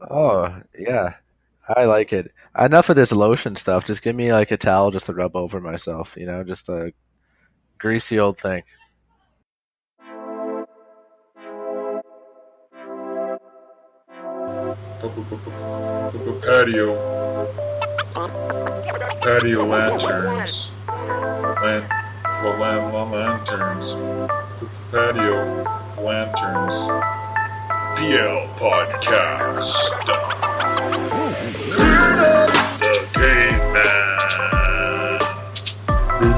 Oh, yeah. I like it. Enough of this lotion stuff. Just give me like a towel just to rub over myself, just a greasy old thing. Patio, patio lanterns, lanterns, patio lanterns, PL podcast. The caveman. The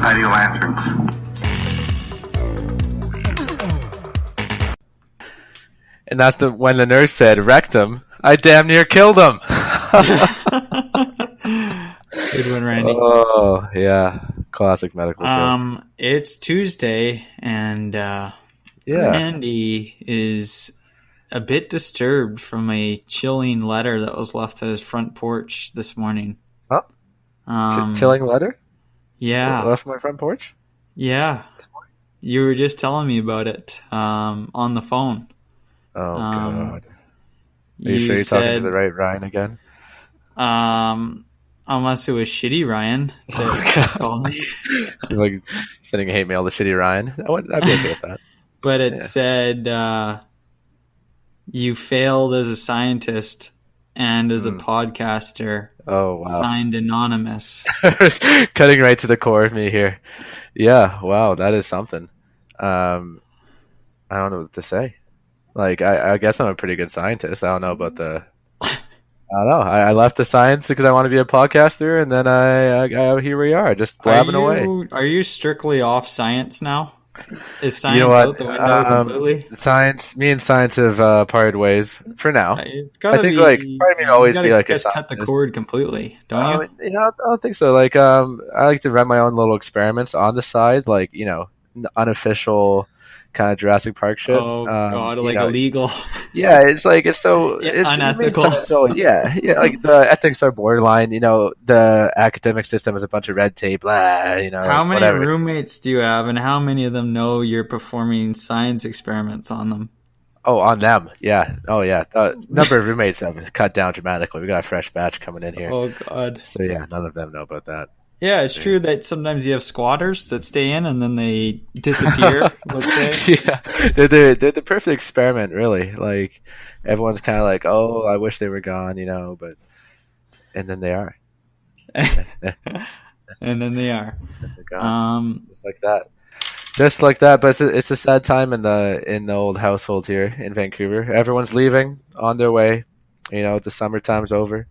patio lanterns. And that's when the nurse said, "Rectum." I damn near killed him. Good one, Randy. Oh, yeah. Classic medical joke. It's Tuesday, and Randy is a bit disturbed from a chilling letter that was left at his front porch this morning. Huh? Chilling letter? Yeah. Left my front porch? Yeah. You were just telling me about it on the phone. Oh, God. Are you sure you're talking to the right Ryan again? Unless it was Shitty Ryan that just called me. You're like sending a hate mail to Shitty Ryan. I'd be okay with that. But it said you failed as a scientist and as a podcaster. Oh, wow. Signed anonymous. Cutting right to the core of me here. Yeah, wow, that is something. I don't know what to say. Like, I guess I'm a pretty good scientist. I don't know about I don't know. I left the science because I want to be a podcaster, and then I here we are, just blabbing away. Are you strictly off science now? Is science out the window completely? Me and science have parted ways for now. I think part of me will always be like a scientist. Cut the cord completely, don't you? I don't think so. Like, I like to run my own little experiments on the side, like unofficial kind of Jurassic Park shit. Oh God, illegal. Yeah, it's so it's unethical. Yeah, like the ethics are borderline. The academic system is a bunch of red tape. Blah. How many whatever. roommates do you have, and how many of them know you're performing science experiments on them? Oh, on them, yeah. Oh, yeah. Number of roommates have cut down dramatically. We got a fresh batch coming in here. Oh God. So yeah, none of them know about that. Yeah, it's true that sometimes you have squatters that stay in and then they disappear, let's say. Yeah, they're the perfect experiment, really. Like, everyone's kind of like, oh, I wish they were gone, and then they are. And then they are. They're gone. Just like that. But it's a sad time in the old household here in Vancouver. Everyone's leaving on their way. The summertime's over.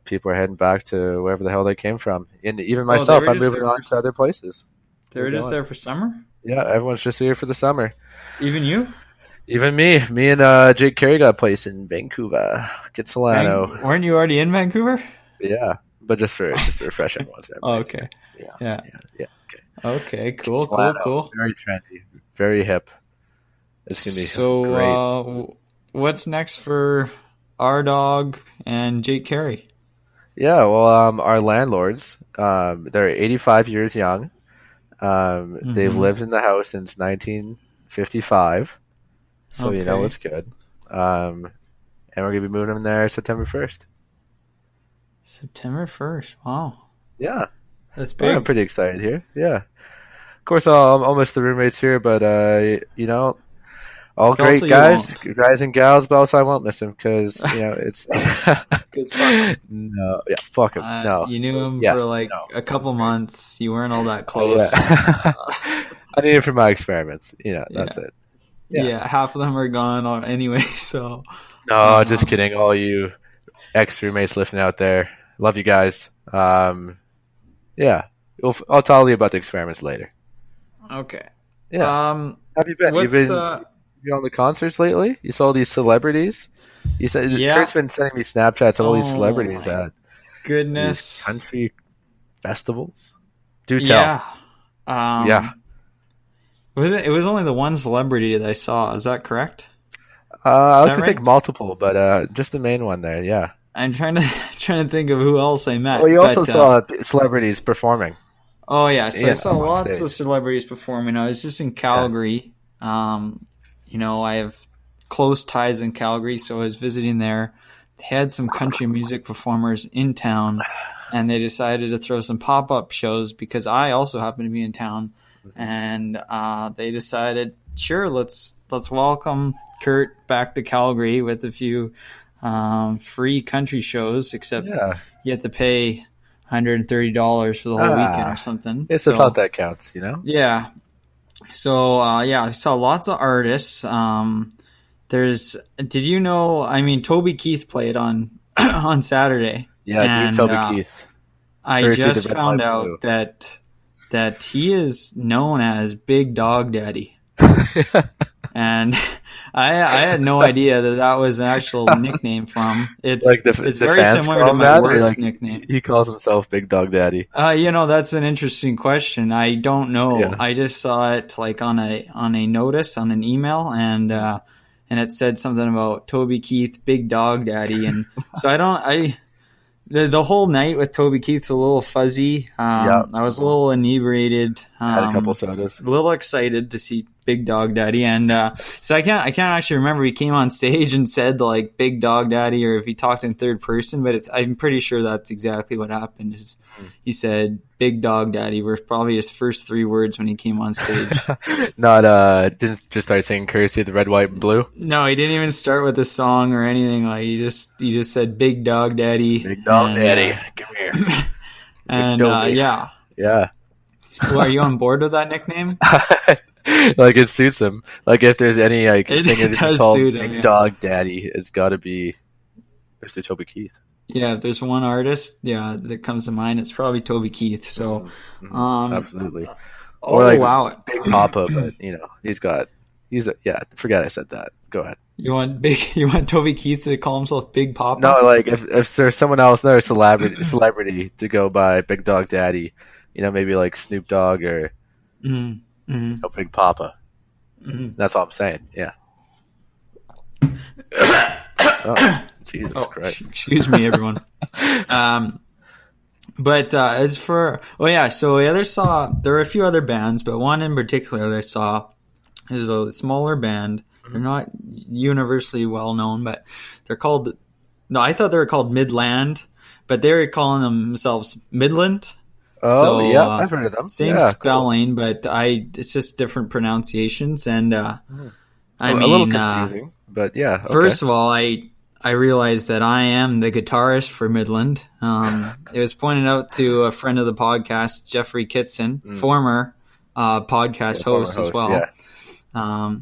People are heading back to wherever the hell they came from. And even myself, I'm moving on to other places. They're just there for summer? Yeah, everyone's just here for the summer. Even you? Even me. Me and Jake Carey got a place in Vancouver. Kitsilano. Weren't you already in Vancouver? Yeah, but just to refresh everyone's memories. Oh, okay. Yeah. Okay, cool. Very trendy. Very hip. It's going to be great. What's next for our dog and Jake Carey? Yeah, well, our landlords, they're 85 years young. They've lived in the house since 1955, so it's good. And we're going to be moving in there September 1st. September 1st, wow. Yeah. That's big. I'm pretty excited here, yeah. Of course, I'll miss the roommates here, but, all great guys and gals, but also I won't miss them because it's no, yeah, fuck him. No, you knew him for a couple months. You weren't all that close. Yeah. I need it for my experiments. That's it. Yeah, half of them are gone anyway. So no, just kidding. All you ex roommates listening out there, love you guys. Yeah, I'll tell you about the experiments later. Okay. Yeah. Have you been? You on the concerts lately? You saw these celebrities? You said Kurt's been sending me Snapchats of all these celebrities at goodness these country festivals. Do tell. Yeah. It was only the one celebrity that I saw. Is that correct? I like to think multiple, but just the main one there. Yeah. I'm trying to think of who else I met. Well, you also saw celebrities performing. Oh yeah, so I saw lots of celebrities performing. I was just in Calgary. I have close ties in Calgary, so I was visiting there. They had some country music performers in town, and they decided to throw some pop-up shows because I also happen to be in town. And they decided, sure, let's welcome Kurt back to Calgary with a few free country shows, except you have to pay $130 for the whole weekend or something. It's the thought that counts, Yeah. So, I saw lots of artists. Did you know, Toby Keith played on on Saturday. Yeah, Toby Keith. I just found out that he is known as Big Dog Daddy. And I had no idea that was an actual nickname from. It's very similar to my work nickname. He calls himself Big Dog Daddy. That's an interesting question. I don't know. Yeah. I just saw it on a notice on an email, and it said something about Toby Keith, Big Dog Daddy, and so the whole night with Toby Keith's a little fuzzy. I was a little inebriated. Had a couple sodas. A little excited to see Big Dog Daddy, and so I can't actually remember if he came on stage and said like Big Dog Daddy or if he talked in third person, but I'm pretty sure that's exactly what happened. He said Big Dog Daddy were probably his first 3 words when he came on stage. Didn't just start singing Courtesy of the Red, White, and Blue? No, he didn't even start with a song or anything. Like he just said Big Dog Daddy. Big Dog Daddy, come here. And yeah. Well, are you on board with that nickname? Like it suits him. Like if there's any singer that's called Big Dog Daddy, it's got to be Mr. Toby Keith. Yeah, if there's one artist, that comes to mind, it's probably Toby Keith. So, absolutely. Or allow it. Big Papa, but forget I said that. Go ahead. You want Toby Keith to call himself Big Papa? No, like if there's someone else, another celebrity to go by Big Dog Daddy, maybe like Snoop Dogg or Big Papa. Mm-hmm. That's all I'm saying. Yeah. Jesus Christ. Excuse me, everyone. But as for there were a few other bands, but one in particular that I saw is a smaller band. They're not universally well known, but they're called. No, I thought they were called Midland, but they were calling themselves Midland. Oh, so, I've heard of them. Same spelling, cool. But it's just different pronunciations, and a little confusing, but yeah. Okay. First of all, I realized that I am the guitarist for Midland. It was pointed out to a friend of the podcast, Jeffrey Kitson, former podcast host as well. Yeah.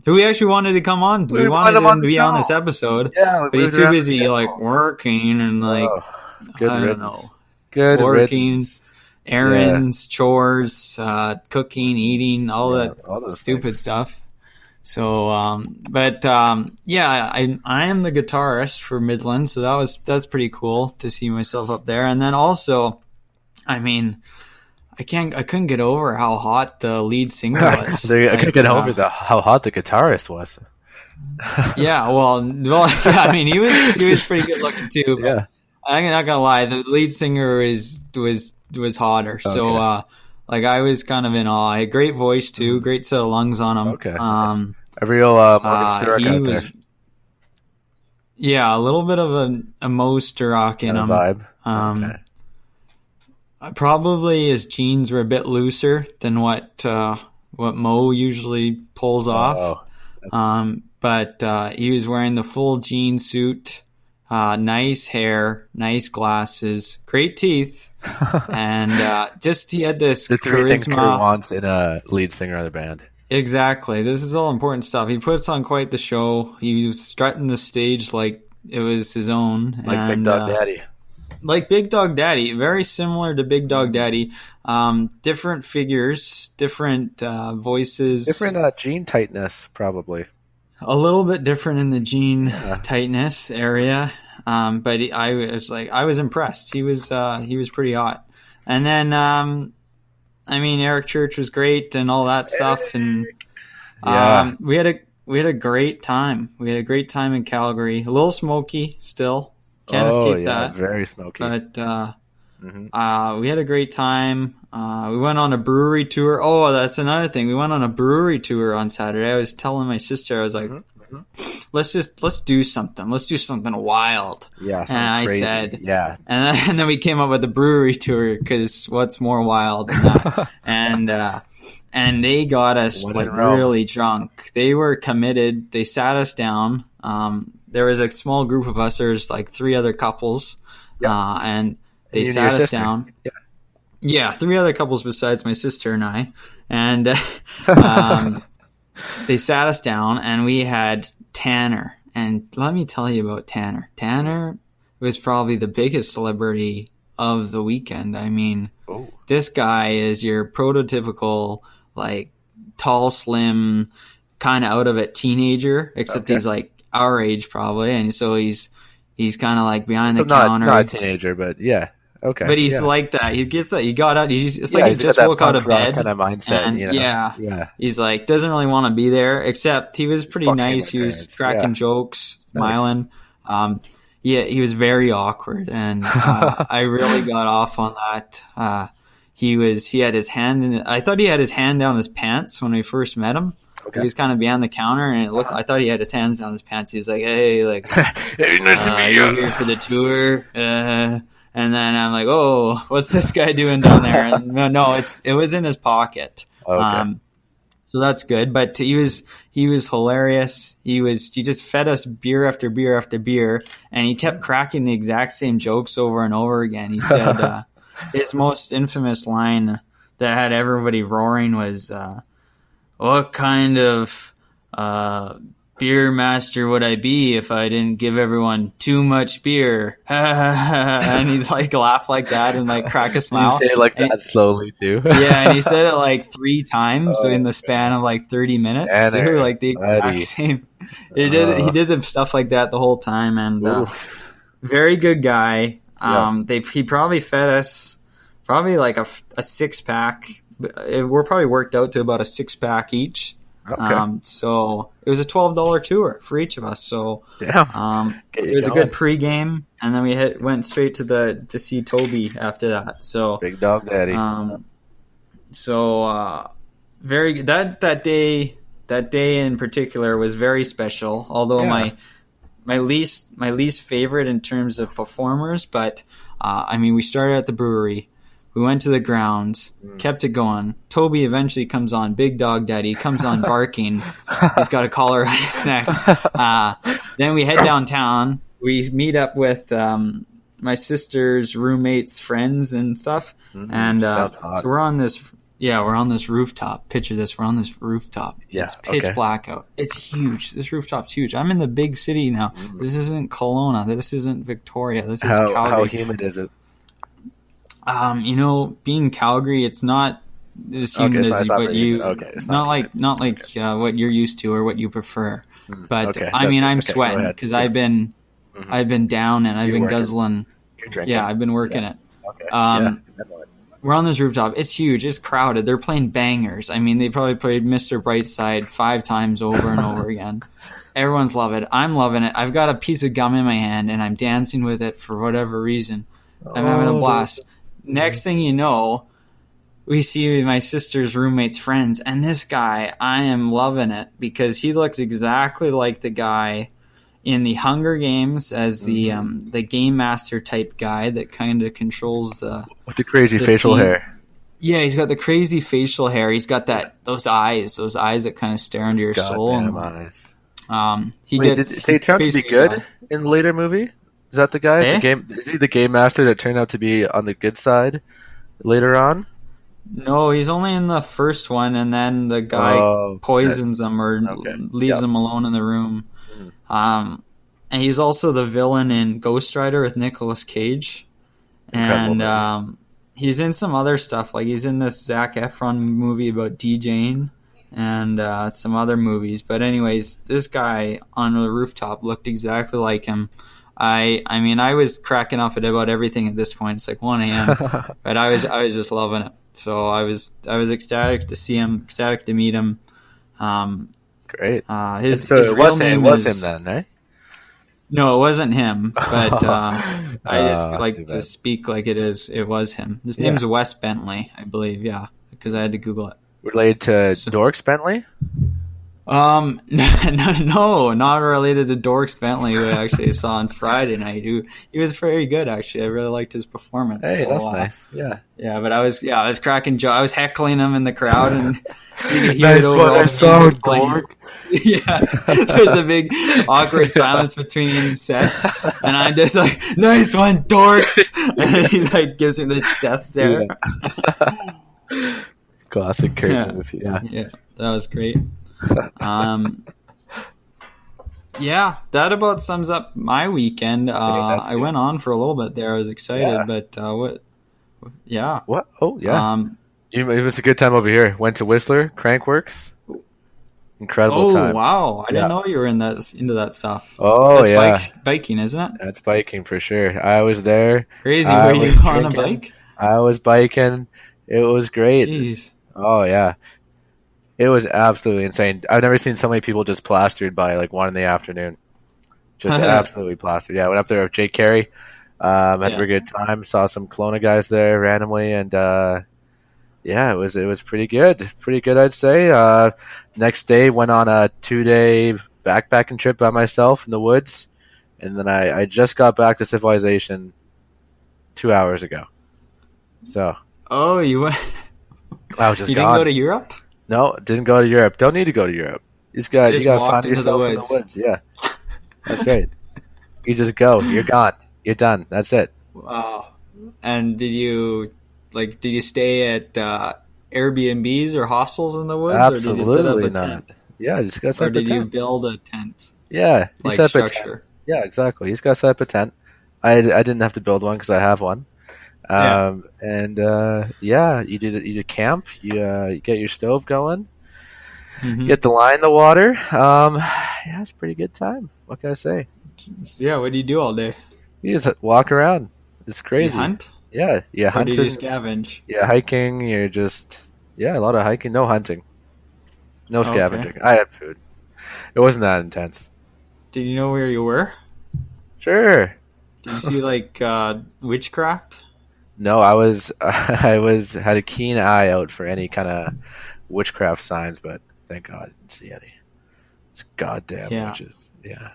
Who we actually wanted to come on. We wanted him to be on this episode, but he's too busy working and working, errands, chores, cooking, eating, all that stupid stuff. So, I am the guitarist for Midland, so that's pretty cool to see myself up there. And then also, I couldn't get over how hot the lead singer was. I couldn't get over how hot the guitarist was. He was pretty good looking too. But yeah. I'm not gonna lie, the lead singer was hotter. Okay. So, I was kind of in awe. He had great voice too, great set of lungs on him. Okay. A real Morgan Sturrock out there. Yeah, a little bit of a Mo Sturrock in him. Vibe. Okay. Probably his jeans were a bit looser than what Mo usually pulls off. But he was wearing the full jean suit, nice hair, nice glasses, great teeth, and he had this the three charisma. Things Kurt wants in a lead singer of the band. Exactly. This is all important stuff. He puts on quite the show. He was strutting the stage like it was his own. Like Big Dog Daddy. Like Big Dog Daddy, very similar to Big Dog Daddy. Different figures, different voices. Different gene tightness, probably. A little bit different in the gene tightness area. But I was impressed. He was pretty hot. And then, Eric Church was great and all that stuff. And we had a great time. We had a great time in Calgary. A little smoky still. Can't escape that. Very smoky. But we had a great time. We went on a brewery tour. Oh, that's another thing. We went on a brewery tour on Saturday. I was telling my sister, I was like, let's do something. Let's do something wild. Yeah. And I crazy. said, yeah. And then we came up with a brewery tour because what's more wild than that? And they got us really drunk. They were committed. They sat us down. There was a small group of us. There's like 3 other couples, and they sat us down. Yeah, 3 other couples besides my sister and I, and they sat us down, and we had Tanner. And let me tell you about Tanner. Tanner was probably the biggest celebrity of the weekend. I mean, this guy is your prototypical, like, tall, slim, kind of out of it teenager, except he's like our age probably, and so he's kind of like behind the counter. Not a teenager, but yeah. Okay. But he's like that. He gets that. He got out. It's like he just woke out of bed. Kind of mindset. And he's like doesn't really want to be there. Except he was pretty nice. He was cracking jokes, smiling. He was very awkward, and I really got off on that. He had his hand in. I thought he had his hand down his pants when we first met him. Okay. He was kind of behind the counter, and I thought he had his hands down his pants. He was like, "Hey, like, hey, nice to meet you. You're here for the tour." And then I'm like, "Oh, what's this guy doing down there?" And no, it was in his pocket. Okay. So that's good. But he was hilarious. He just fed us beer after beer after beer, and he kept cracking the exact same jokes over and over again. He said his most infamous line that had everybody roaring was, "What kind of beer master would I be if I didn't give everyone too much beer?" And he'd like laugh like that and like crack a smile. You say it like that slowly too. Yeah, and he said it like 3 times in the span of like 30 minutes too. Like the exact same. He did the stuff like that the whole time, and very good guy. He probably fed us like a 6-pack. We're probably worked out to about a 6-pack each. Okay. So it was a $12 tour for each of us. So it was a good pregame, and then we went straight to see Toby after that. So Big Dog Daddy. Very good. That day in particular was very special. Although my least favorite in terms of performers, but we started at the brewery. We went to the grounds, kept it going. Toby eventually comes on, Big Dog Daddy, comes on barking. He's got a collar around his neck. Then we head downtown. We meet up with my sister's roommates' friends and stuff. And so we're on this rooftop. Picture this. We're on this rooftop. Yeah, it's pitch black out. It's huge. This rooftop's huge. I'm in the big city now. This isn't Kelowna. This isn't Victoria. This is Calgary. How humid is it? Being Calgary, it's not as humid as what you. It's not like what you're used to or what you prefer. But I'm sweating because I've been down and I've been guzzling. Yeah, I've been working it. Okay. We're on this rooftop. It's huge. It's crowded. They're playing bangers. They probably played Mr. Brightside 5 times over and over again. Everyone's loving it. I'm loving it. I've got a piece of gum in my hand and I'm dancing with it for whatever reason. I'm having a blast. Next thing you know, we see my sister's roommate's friends, and this guy, I am loving it because he looks exactly like the guy in the Hunger Games as the game master type guy that kind of controls with the crazy facial hair. Yeah, he's got the crazy facial hair. He's got those eyes that kind of stare into your soul. Eyes. Did they turn out to be good in the later movie? Is that the guy? Is he the game master that turned out to be on the good side later on? No, he's only in the first one, and then the guy poisons him or leaves him alone in the room. And he's also the villain in Ghost Rider with Nicolas Cage. Incredible and movie. he's in some other stuff. Like he's in this Zac Efron movie about DJing and some other movies. But anyways, this guy on the rooftop looked exactly like him. I mean, I was cracking up at about everything at this point. It's like 1 a.m., but I was just loving it. So I was ecstatic to see him, ecstatic to meet him. Great. His So it real was name him is then, right? no, it wasn't him. But I just Too like to bad. speak like it is. It was him. His Yeah. name's Wes Bentley, I believe. Yeah, because I had to Google it. Related to So, Dorks Bentley? no, not related to Dorks Bentley, who I actually saw on Friday night. He was very good, actually. I really liked his performance. Hey, So, that's nice. Yeah. yeah, but I was cracking joke. I was heckling him in the crowd, and you could hear Nice it over one, all I the saw, music playing. dork. Yeah, there's a big awkward silence between sets, and I'm just like, "Nice one, dorks!" And he like gives me the death stare. Classic Kurt Yeah. move. Yeah. Yeah, that was great. Yeah, that about sums up my weekend. that's I good. went on for a little bit there. I was excited, Yeah. but what? Yeah. What? Oh, yeah. Um, It was a good time over here. Went to Whistler, Crankworks. Incredible oh time. wow! I Yeah. didn't know you were into that stuff. Oh, That's yeah. biking, isn't it? That's biking for sure. I was there. Crazy. I Were you was on a drinking. bike? I was biking. It was great. Jeez. Oh, yeah. It was absolutely insane. I've never seen so many people just plastered by like 1 in the afternoon. Just absolutely plastered. Yeah, I went up there with Jake Carey. Had a very good time. Saw some Kelowna guys there randomly, and yeah, it was pretty good. Pretty good, I'd say. Next day, went on a 2-day backpacking trip by myself in the woods, and then I just got back to civilization 2 hours ago. So Oh, you went. I was just You gone. didn't go to Europe? No, didn't go to Europe. Don't need to go to Europe. You Just got to walked find into the yourself in the woods. woods. Yeah, that's right. You just go. You're gone. You're done. That's it. Wow. And did you stay at Airbnbs or hostels in the woods, or did you set up Absolutely a not. tent, Yeah, you just got to set or up a did you tent. build a tent Yeah, you like set up a tent. structure? Yeah, exactly. You just got to set up a tent. I didn't have to build one because I have one. Yeah. And yeah, you do camp. You get your stove going. Mhm. Get the line in the water. Yeah, it's a pretty good time. What can I say? Yeah. What do you do all day? You just walk around. It's Do you crazy. hunt, Yeah, yeah, or do you hunting. scavenge? Yeah, hiking. You're just a lot of hiking. No hunting. No Okay. scavenging. I had food. It wasn't that intense. Did you know where you were? Sure. Did you see like witchcraft? No, I had a keen eye out for any kind of witchcraft signs, but thank God I didn't see any. It's goddamn Yeah. witches. Yeah.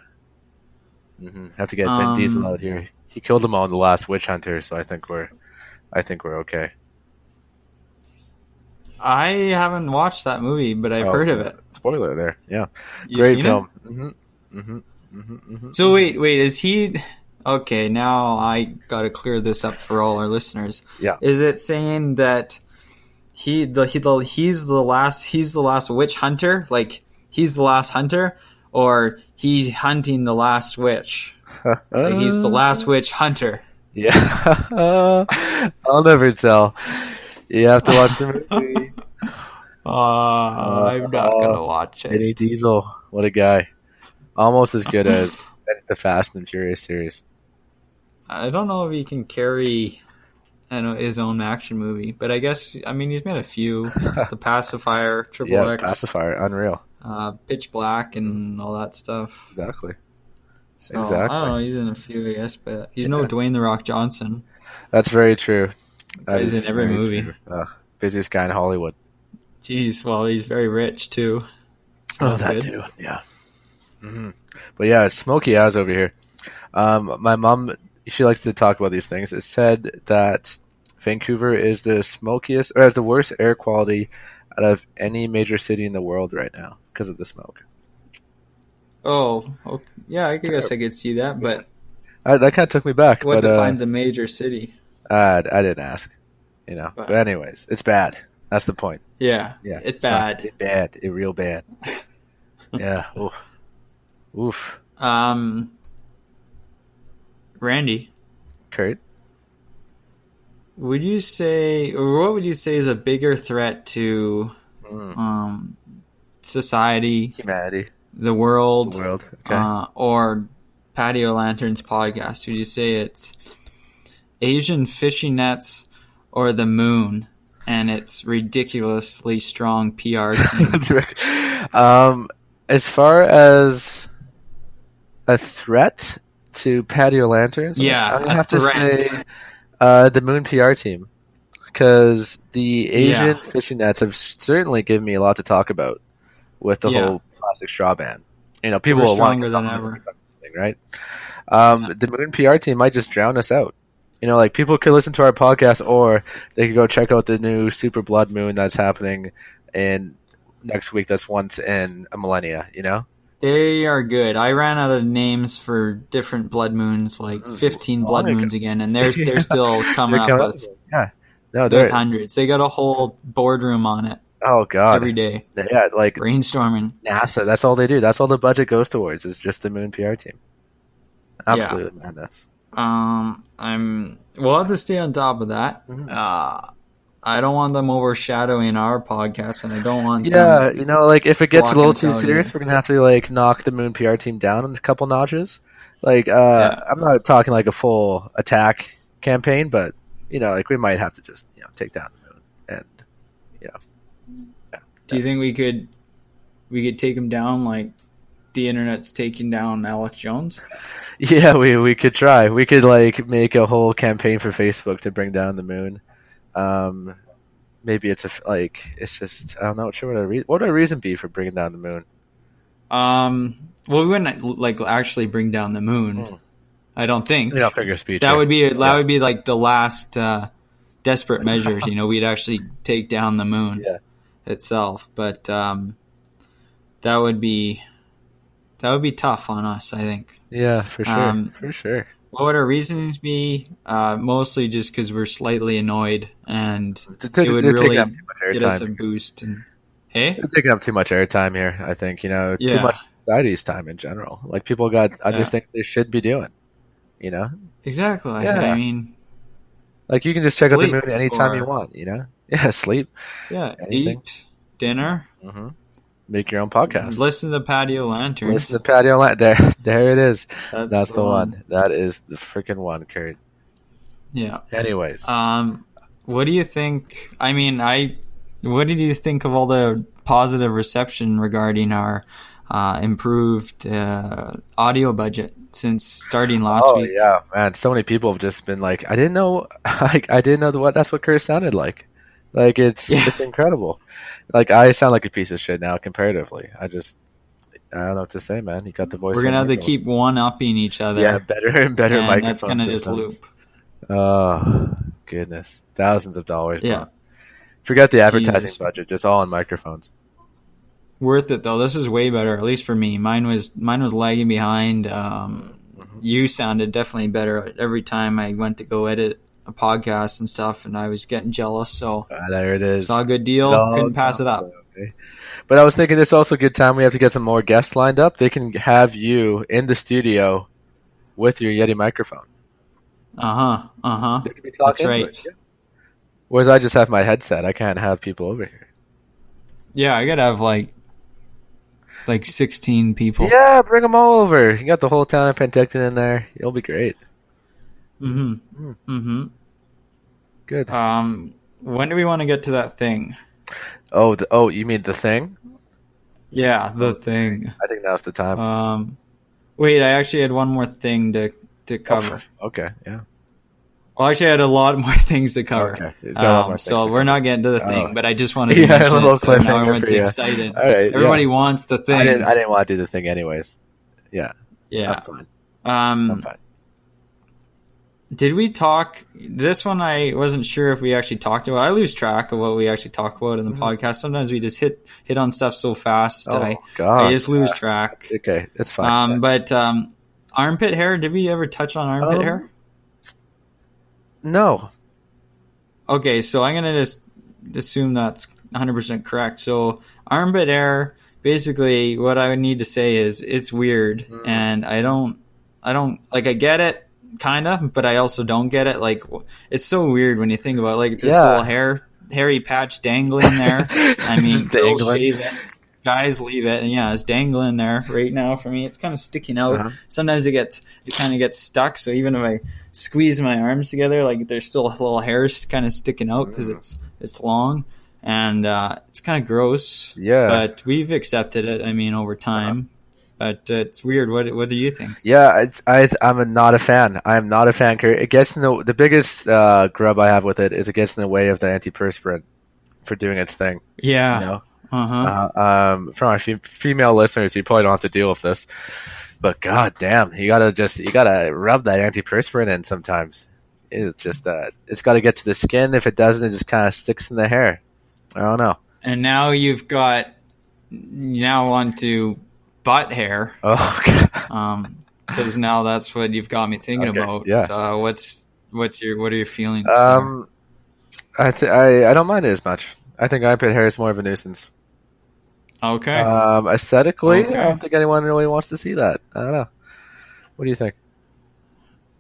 Have to get Vin Diesel out here. He killed them all in the last Witch Hunter, so I think we're okay. I haven't watched that movie, but I've heard of it. Spoiler there. Yeah. You've Great seen film. it? So wait, is he? Okay, now I got to clear this up for all our listeners. Yeah. Is it saying that he's the last witch hunter? Like he's the last hunter, or he's hunting the last witch? Like he's the last witch hunter. Yeah. I'll never tell. You have to watch the movie. I'm not gonna watch it. Vin Diesel, what a guy! Almost as good as the Fast and Furious series. I don't know if he can carry, his own action movie, but I guess he's made a few. The Pacifier, Triple X, Pacifier, unreal. Pitch Black, and all that stuff. Exactly. So, Exactly. I don't know. He's in a few, I guess, but he's no Dwayne the Rock Johnson. That's very true. He's in every very movie. true. Busiest guy in Hollywood. Jeez, well, he's very rich too. So that's good. Too. Yeah. But yeah, it's smoky as over here. My mom, she likes to talk about these things. It said that Vancouver is the smokiest, or has the worst air quality out of any major city in the world right now because of the smoke. Oh, okay. Yeah, I guess I could see that, but That kind of took me back. what but, defines a major city? I didn't ask, But anyways, it's bad. That's the point. Yeah, Yeah, it's bad. It's bad. It's real bad. Yeah. Oof. Randy, Kurt. would you say, or what would you say is a bigger threat to society, Humanity, the world, the world. Okay. or Patio Lanterns podcast? Would you say it's Asian fishing nets or the moon and its ridiculously strong PR team? As far as a threat to Patio Lanterns, I'm gonna have to say the Moon PR team, because the Asian fishing nets have certainly given me a lot to talk about with the whole plastic straw ban. You know, people are will stronger than ever, right? The Moon PR team might just drown us out. You know, like, people could listen to our podcast, or they could go check out the new Super Blood Moon that's happening in next week. That's once in a millennia. You know, they are good. I ran out of names for different blood moons, like 15 blood moons again, and they're still coming up with with hundreds. They got a whole boardroom on it. Oh God! Every day, like brainstorming. NASA. That's all they do. That's all the budget goes towards. Is just the Moon PR team. Absolutely madness. We'll have to stay on top of that. I don't want them overshadowing our podcast, and I don't want them. You know, like, if it gets a little too serious, we're gonna have to, like, knock the Moon PR team down a couple notches. Like, I'm not talking like a full attack campaign, but, you know, like, we might have to just, you know, take down the Moon, and, you know. Do you think we could take them down like the internet's taking down Alex Jones? Yeah, we could try. We could, like, make a whole campaign for Facebook to bring down the Moon. Maybe it's it's just, I don't know. Sure, what would a reason be for bringing down the Moon? Well, we wouldn't like actually bring down the Moon. I don't think. You know, figure speech. That would be like the last desperate measures. You know, we'd actually take down the Moon itself, but that would be tough on us, I think. Yeah, for sure. For sure. What would our reasons be? Mostly just because we're slightly annoyed, and it would really get us a boost. And they're taking up too much airtime here, I think. You know, too much society's time in general. Like, people got other things they should be doing. You know? Exactly. I mean, like, you can just check out the Moon anytime you want. You know? Yeah, sleep. Yeah, eat dinner. Mm-hmm. Make your own podcast. Listen to Patio Lanterns. Listen to Patio Lanterns. There it is. That's the one. That is the freaking one, Kurt. Yeah. Anyways. What do you think? I mean, what did you think of all the positive reception regarding our improved audio budget since starting last week? Oh yeah, man! So many people have just been like, I didn't know that's what Kurt sounded like. Like, it's incredible. Like, I sound like a piece of shit now comparatively. I don't know what to say, man. You got the voice. We're gonna have to keep one-upping each other. Yeah, better and better microphone that's gonna just loop. Oh goodness, thousands of dollars. Yeah. More. Forget the advertising budget. Just all on microphones. Worth it though. This is way better, at least for me. Mine was lagging behind. You sounded definitely better every time I went to go edit a podcast and stuff, and I was getting jealous. So there it is. It's all a good deal. Couldn't pass it up. Okay. But I was thinking it's also a good time. We have to get some more guests lined up. They can have you in the studio with your Yeti microphone. That's right. Whereas I just have my headset. I can't have people over here. Yeah, I gotta have like 16 people. Yeah, bring them all over. You got the whole town of Penticton in there. You'll be great. Good. When do we want to get to that thing? Oh, you mean the thing? Yeah, the thing. I think now's the time. Wait, I actually had one more thing to cover. Okay, yeah. Well, actually, I had a lot more things to cover. Okay. So we're not getting to the thing, but I just wanted to mention it so now everyone's excited. All right, Everybody wants the thing. I didn't want to do the thing anyways. Yeah. Yeah. I'm fine. I'm fine. Did we talk? This one I wasn't sure if we actually talked about. I lose track of what we actually talk about in the podcast. Sometimes we just hit on stuff so fast. I just lose track. Okay, it's fine. But armpit hair. Did we ever touch on armpit hair? No. Okay, so I'm gonna just assume that's 100% correct. So armpit hair. Basically, what I would need to say is it's weird, and I don't like. I get it. kind of, but I also don't get it. Like, it's so weird when you think about it. Like this little hairy patch dangling there. I mean, girls shave it, guys leave it, and it's dangling there right now for me. It's kind of sticking out. Sometimes it kind of gets stuck. So even if I squeeze my arms together, like there's still little hairs kind of sticking out because it's long, and it's kind of gross. Yeah, but we've accepted it. I mean, over time. But it's weird. What do you think? Yeah, I'm not a fan. I'm not a fan. It gets in the biggest grub I have with it is it gets in the way of the antiperspirant for doing its thing. Yeah. You know? From our female listeners, you probably don't have to deal with this, but god damn, you gotta rub that antiperspirant in sometimes. It's just it's got to get to the skin. If it doesn't, it just kind of sticks in the hair. I don't know. And now you've got onto butt hair. Oh, because now that's what you've got me thinking about. Yeah. What are your feelings? I don't mind it as much. I think armpit hair is more of a nuisance. Okay. Aesthetically, I don't think anyone really wants to see that. I don't know. What do you think?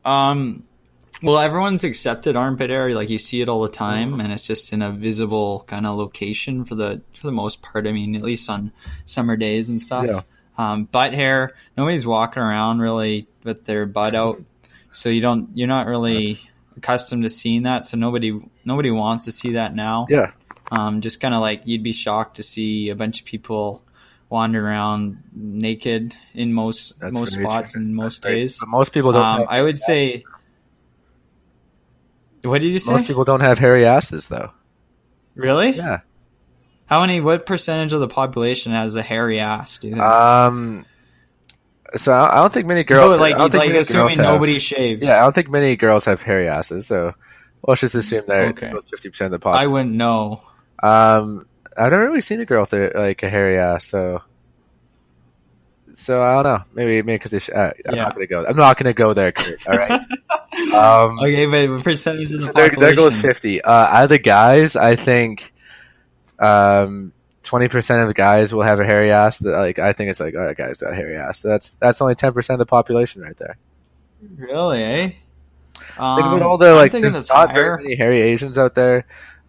Well, everyone's accepted armpit hair. Like you see it all the time, and it's just in a visible kind of location for the most part. I mean, at least on summer days and stuff. Yeah. Butt hair, nobody's walking around really with their butt out, so you're not really accustomed to seeing that. So nobody wants to see that now. Yeah. Just kind of like you'd be shocked to see a bunch of people wandering around naked in most spots and most days. But most people don't. I would say. What did you say? Most people don't have hairy asses, though. Really? Yeah. What percentage of the population has a hairy ass, do you think? So I don't think many girls... assuming nobody shaves. Yeah, I don't think many girls have hairy asses, so let's just assume they're 50% of the population. I wouldn't know. I've never really seen a girl with a hairy ass, so I don't know. Maybe because they I'm not going to go. I'm not going to go there, Kurt. All right. Okay, but percentage of the population. There goes 50. Out of the guys, I think 20% of the guys will have a hairy ass. I think it's that guy's got a hairy ass. So that's only 10% of the population right there. Really? Eh? Think about all the there's not very many hairy Asians out there.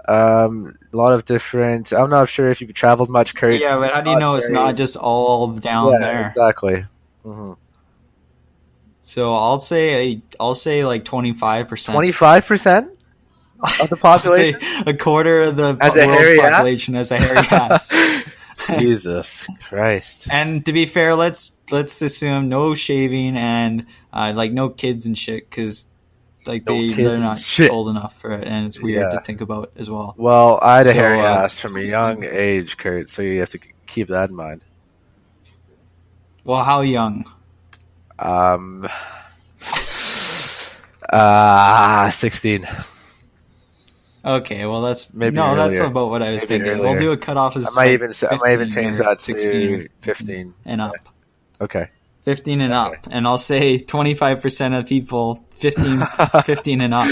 A lot of different. I'm not sure if you've traveled much, Kurt. Yeah, but how do you know it's not just all down there? Exactly. Mm-hmm. So I'll say like 25%. 25% of the population. A quarter of the world's population has a hairy ass. Jesus Christ! And to be fair, let's assume no shaving and no kids and shit because. They're not old enough for it, and it's weird to think about as well. Well, I had a hairy ass from a young age, Kurt, so you have to keep that in mind. Well, how young? 16. Okay, well that's earlier. That's about what I was thinking. Earlier. We'll do a cutoff as I might even change that to 16 15 and up. Okay. 15 and up, and I'll say 25% of people 15 and up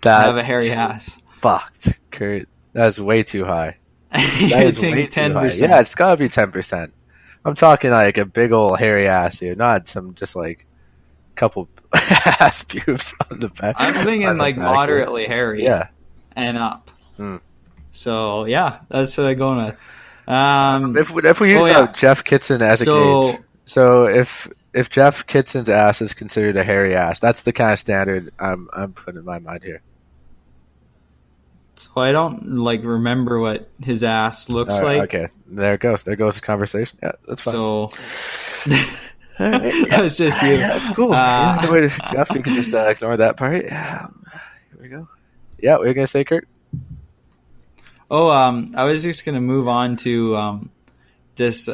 have a hairy ass. Fucked, Kurt. That's way too high. I think 10%. Yeah, it's gotta be 10%. I'm talking like a big old hairy ass here, not some just couple ass pubes on the back. I'm thinking moderately hairy. Yeah. And up. Mm. So yeah, that's what I'm going with. If we use Jeff Kitson as a gauge. So if Jeff Kitson's ass is considered a hairy ass, that's the kind of standard I'm putting in my mind here. So I don't remember what his ass looks like. Okay, there it goes. There goes the conversation. Yeah, that's fine. So right. That was just you. Yeah, that's cool. Jeff, you can just ignore that part. Here we go. Yeah, what were you gonna say, Kurt? Oh, I was just gonna move on to this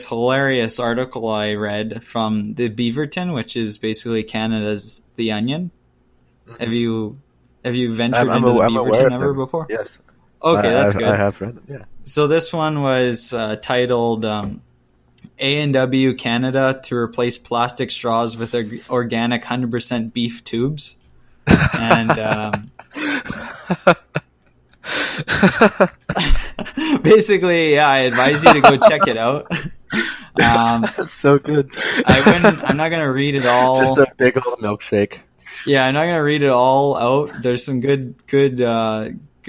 hilarious article I read from the Beaverton, which is basically Canada's The Onion. Mm-hmm. Have you ventured into the Beaverton ever before? Yes. Okay, that's good. I have read them. Yeah. So this one was titled A&W Canada to replace plastic straws with organic 100% beef tubes, and basically, I advise you to go check it out. That's so good. I'm not gonna read it all. Just a big old milkshake. Yeah, I'm not gonna read it all out. There's some good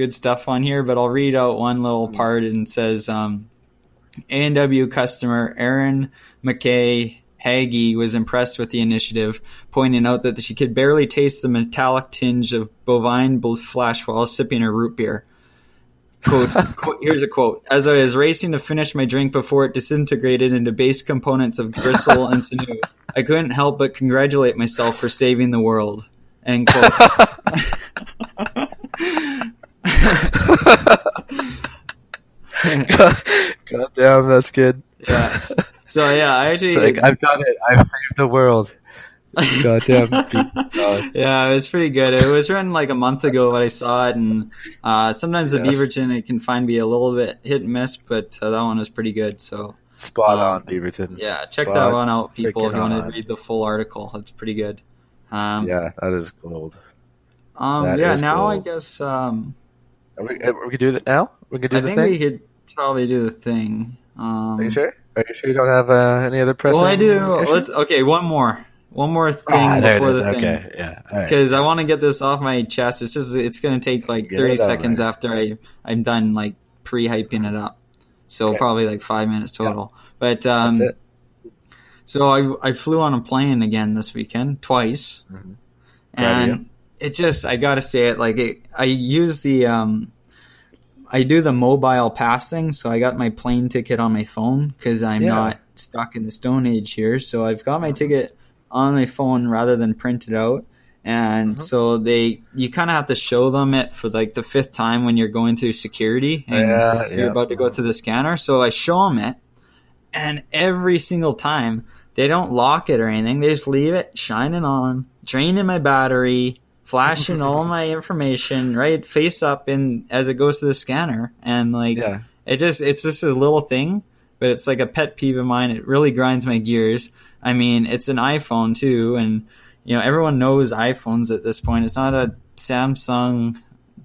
stuff on here, but I'll read out one little part. And it says, A&W customer Erin McKay Hagee was impressed with the initiative, pointing out that she could barely taste the metallic tinge of bovine flesh while sipping her root beer. Here's a quote. As I was racing to finish my drink before it disintegrated into base components of gristle and sinew, I couldn't help but congratulate myself for saving the world. End quote. God damn, that's good. Yeah. So yeah, I actually I've done it. I've saved the world. Goddamn. Yeah, it was pretty good. It was written like a month ago when I saw it, and sometimes the Beaverton it can find be a little bit hit and miss, but that one was pretty good. So spot on, Beaverton. Yeah, check that one out, people. If you want to read the full article, it's pretty good. Yeah, that is gold. Now I guess we could do that now. We could do the thing. I think we could probably do the thing. Are you sure? Are you sure you don't have any other pressing? Well, I do. One more thing before the thing. Okay, yeah. Because I want to get this off my chest. It's going to take like 30 seconds after I'm done like pre-hyping it up. So probably like 5 minutes total. Yeah. But that's it. So I flew on a plane again this weekend, twice. Mm-hmm. And it just, I got to say it, like I use I do the mobile pass thing. So I got my plane ticket on my phone because I'm not stuck in the Stone Age here. So I've got my ticket on my phone rather than print it out. And so you kind of have to show them it for like the fifth time when you're going through security and you're about to go through the scanner. So I show them it, and every single time they don't lock it or anything. They just leave it shining on, draining my battery, flashing all my information, right, face up as it goes to the scanner. And like, it's just a little thing, but it's like a pet peeve of mine. It really grinds my gears. I mean, it's an iPhone too, and everyone knows iPhones at this point. It's not a Samsung,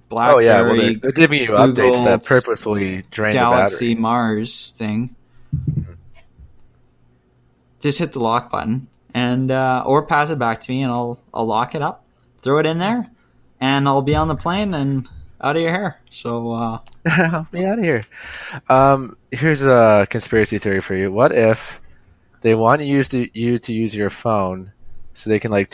BlackBerry. Oh yeah, well they're giving you Google, updates that purposefully drain Galaxy, the battery. Mars thing. Just hit the lock button and or pass it back to me, and I'll lock it up, throw it in there, and I'll be on the plane and out of your hair. So I'll be out of here. Here's a conspiracy theory for you. What if they want you to use your phone so they can hack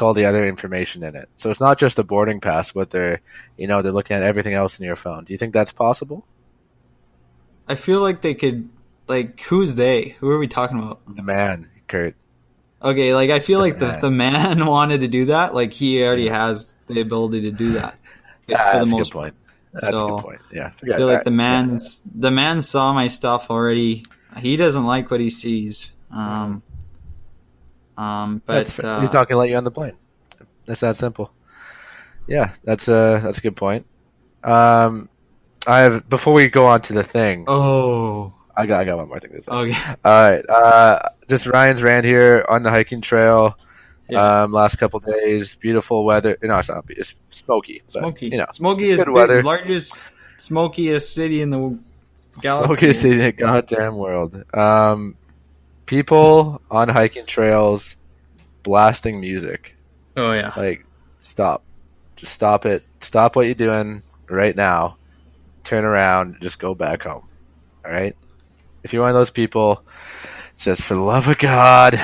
all the other information in it. So it's not just a boarding pass, but they're looking at everything else in your phone. Do you think that's possible? I feel like they could, like, who's they? Who are we talking about? The man, Kurt. Okay, like I feel like the man wanted to do that. Like he already has the ability to do that. For the most part. That's a good point. Yeah. I feel like the man saw my stuff already. He doesn't like what he sees. But he's not going to let you on the plane. It's that simple. Yeah, that's a good point. Before we go on to the thing. Oh, I got one more thing to say. Okay. All right. Just Ryan's ran here on the hiking trail. Yeah. Last couple days, beautiful weather. No, it's not. It's smoky. But, smoky. Smoky is the largest, smokiest city in the galaxy. Smokiest city in the goddamn world. People on hiking trails blasting music. Oh yeah. Like, stop. Just stop it. Stop what you're doing right now. Turn around. Just go back home. All right. If you're one of those people, just for the love of God,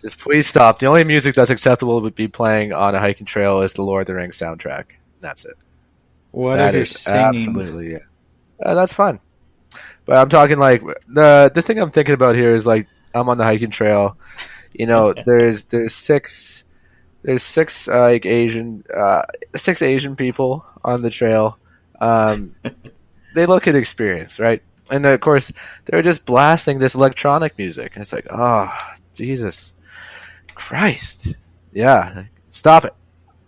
just please stop. The only music that's acceptable would be playing on a hiking trail is the Lord of the Rings soundtrack. That's it. What are you singing? Absolutely, yeah. That's fun. But I'm talking like the thing I'm thinking about here is like I'm on the hiking trail. There's six like six Asian people on the trail. They look inexperienced, right? And of course, they're just blasting this electronic music. And it's like, oh, Jesus Christ. Yeah, stop it.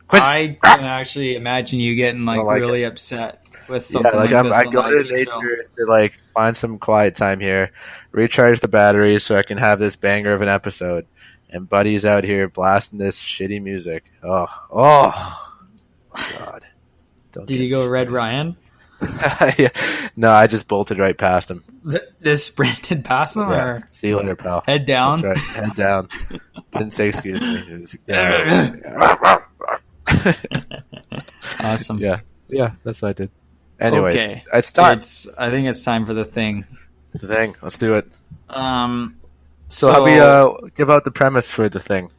Quit. I can actually imagine you getting really upset with something like this. I go to nature to find some quiet time here, recharge the batteries so I can have this banger of an episode. And Buddy's out here blasting this shitty music. Oh, God. Did you go Red Ryan? No, I just bolted right past him. This sprinted past them, Yeah. or See you later, pal. head down? That's right. Head down. Didn't say excuse me. It was, yeah. Awesome. Yeah. That's what I did. Anyways, Okay. it's time. I think it's time for the thing. The thing. Let's do it. So how we give out the premise for the thing?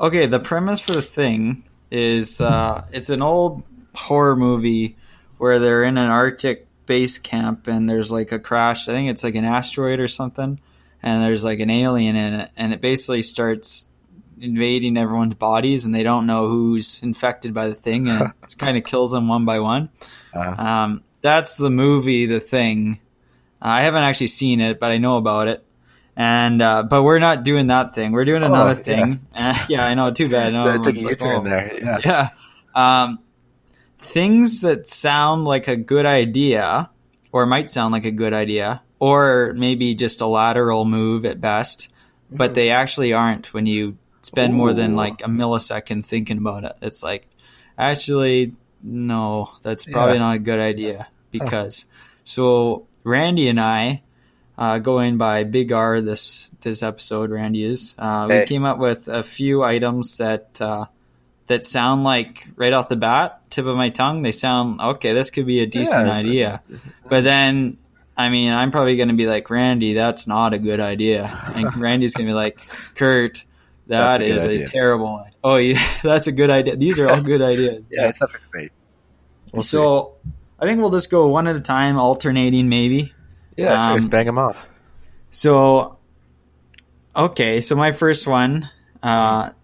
Okay, the premise for the thing is it's an old horror movie where they're in an Arctic base camp and there's like a crash. I think it's like an asteroid or something, and there's like an alien in it, and it basically starts invading everyone's bodies, and they don't know who's infected by the thing, and it kind of kills them one by one. That's the movie, The Thing. I haven't actually seen it, but I know about it. And but we're not doing that thing. We're doing another thing. Yeah, I know. Too bad. No, Took a U-turn there. Yeah. Things that sound like a good idea, or might sound like a good idea, or maybe just a lateral move at best, but they actually aren't when you spend more than like a millisecond thinking about it. It's like, actually, no, that's probably not a good idea because. So Randy and I, going by Big R this episode, Randy is, we came up with a few items that sound like right off the bat, tip of my tongue, they sound okay. This could be a decent idea, but then I mean, I'm probably going to be like, Randy, that's not a good idea, and Randy's going to be like, Kurt, that is a terrible one. Oh yeah, that's a good idea. These are all good ideas. Yeah, it's up to debate. So I think we'll just go one at a time, alternating maybe. Yeah, sure, just bang them off. So, okay, so my first one,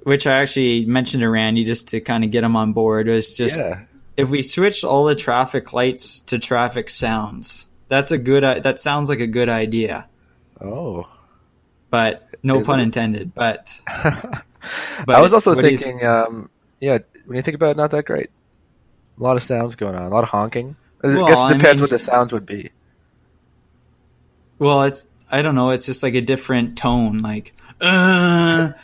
which I actually mentioned to Randy just to kind of get him on board, was just if we switch all the traffic lights to traffic sounds. That sounds like a good idea. Oh, but no pun intended. But I was also thinking, when you think about it, not that great. A lot of sounds going on, a lot of honking. I guess it depends what the sounds would be. Well, I don't know. It's just like a different tone, like and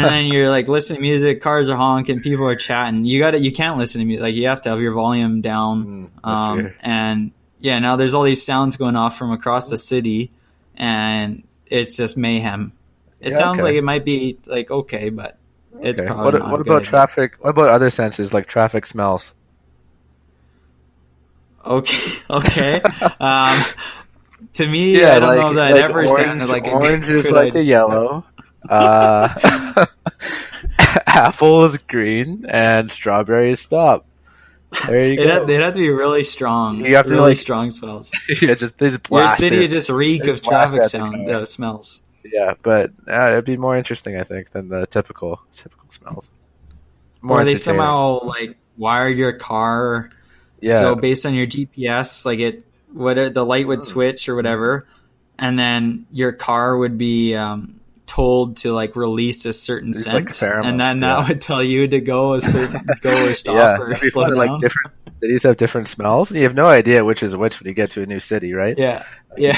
then you're like listening to music, cars are honking, people are chatting. You can't listen to music. Like you have to have your volume down. And yeah, now there's all these sounds going off from across the city, and it's just mayhem. It sounds like it might be like okay, but it's probably not. What about traffic? What about other senses like traffic smells? Okay. To me, I don't know that ever sounded like orange is like a yellow. Apple is green and strawberry is stop. There you go. They'd have to be really strong. You have to really strong smells. They just blast your city it. Just reek of traffic smells. Yeah, but it'd be more interesting, I think, than the typical smells. Or they somehow like wired your car. Yeah. So based on your GPS, like the light would switch or whatever, and then your car would be told to like release a certain scent, and then that would tell you to go or stop or slow down. Like different cities have different smells, and you have no idea which is which when you get to a new city, right? Yeah,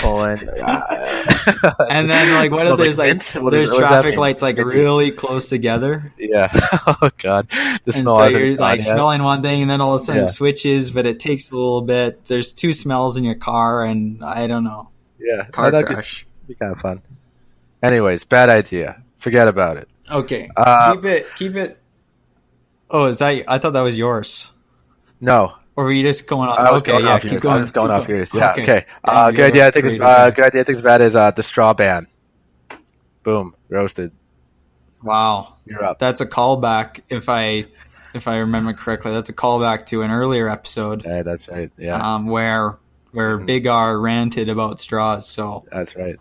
Pull in, and then like what if there's there's traffic lights like really close together? Yeah. Oh god, the smell. So you're like smelling one thing, and then all of a sudden it switches, but it takes a little bit. There's two smells in your car, and I don't know. Yeah, car crash. Be kind of fun. Anyways, bad idea. Forget about it. Okay. Keep it. Oh, is that? I thought that was yours. No. Or were you just going off? Keep going. I was going off yours. Yeah. Okay. Good idea. I think good idea. I think it's bad is the straw ban. Boom. Roasted. Wow. You're up. That's a callback. If I remember correctly, that's a callback to an earlier episode. Yeah, that's right. Yeah. Where Big R ranted about straws. So that's right.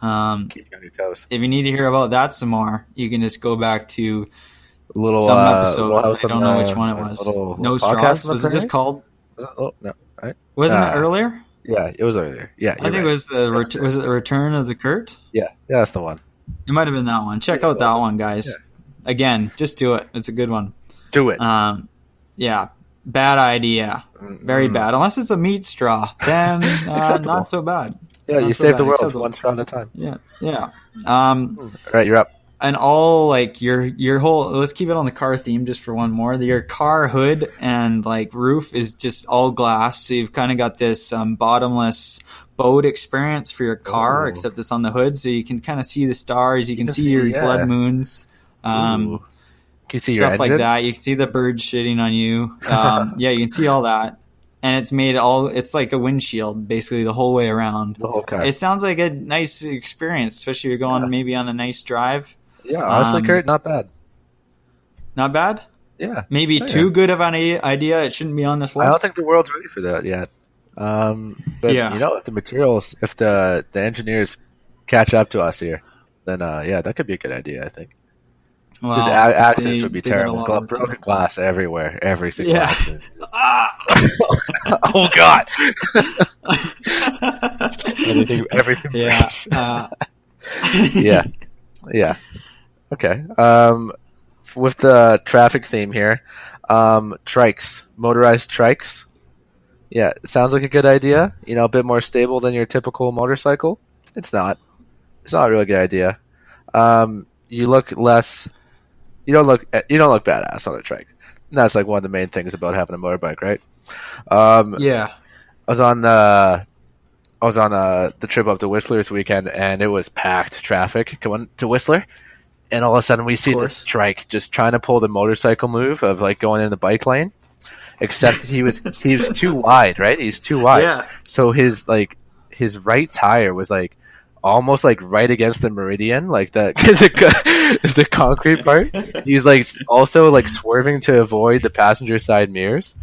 Keep you on your toes. If you need to hear about that some more, you can just go back to some episode. I don't know which one it was. No straws. Was it just called? Oh no! Right. Wasn't it earlier? Yeah, it was earlier. Yeah, I think it was was it the Return of the Kurt? Yeah, that's the one. It might have been that one. Check out that one, guys. Yeah. Again, just do it. It's a good one. Do it. Yeah. Bad idea. Very bad. Unless it's a meat straw, then not so bad. Yeah, you save the world one straw at a time. Yeah. All right, you're up. and all like your whole, let's keep it on the car theme just for one more. Your car hood and like roof is just all glass, so you've kind of got this bottomless boat experience for your car. Ooh. Except it's on the hood, so you can kind of see the stars, you can see your yeah. blood moons, Can you see stuff your like engine? that. You can see the birds shitting on you. Yeah, you can see all that. And it's made it's like a windshield basically the whole way around. The whole car. It sounds like a nice experience, especially if you're going maybe on a nice drive. Yeah, honestly, Kurt, not bad. Not bad? Yeah. Maybe too good of an idea. It shouldn't be on this list. I don't think the world's ready for that yet. But you know, if the materials, if the engineers catch up to us here, then that could be a good idea. I think. Because accidents would be terrible. Broken glass everywhere, every single accident. Oh God! everything. Yeah. Yeah. Okay. With the traffic theme here, trikes, motorized trikes. Yeah, it sounds like a good idea. You know, a bit more stable than your typical motorcycle. It's not. It's not a really good idea. You look less. You don't look badass on a trike. And that's like one of the main things about having a motorbike, right? Yeah. I was on the trip up to Whistler this weekend, and it was packed traffic going to Whistler. And all of a sudden, we see this trike just trying to pull the motorcycle move of like going in the bike lane. Except he was too wide, right? He's too wide. Yeah. So his right tire was like almost like right against the meridian, like the concrete part. He's like also like swerving to avoid the passenger side mirrors.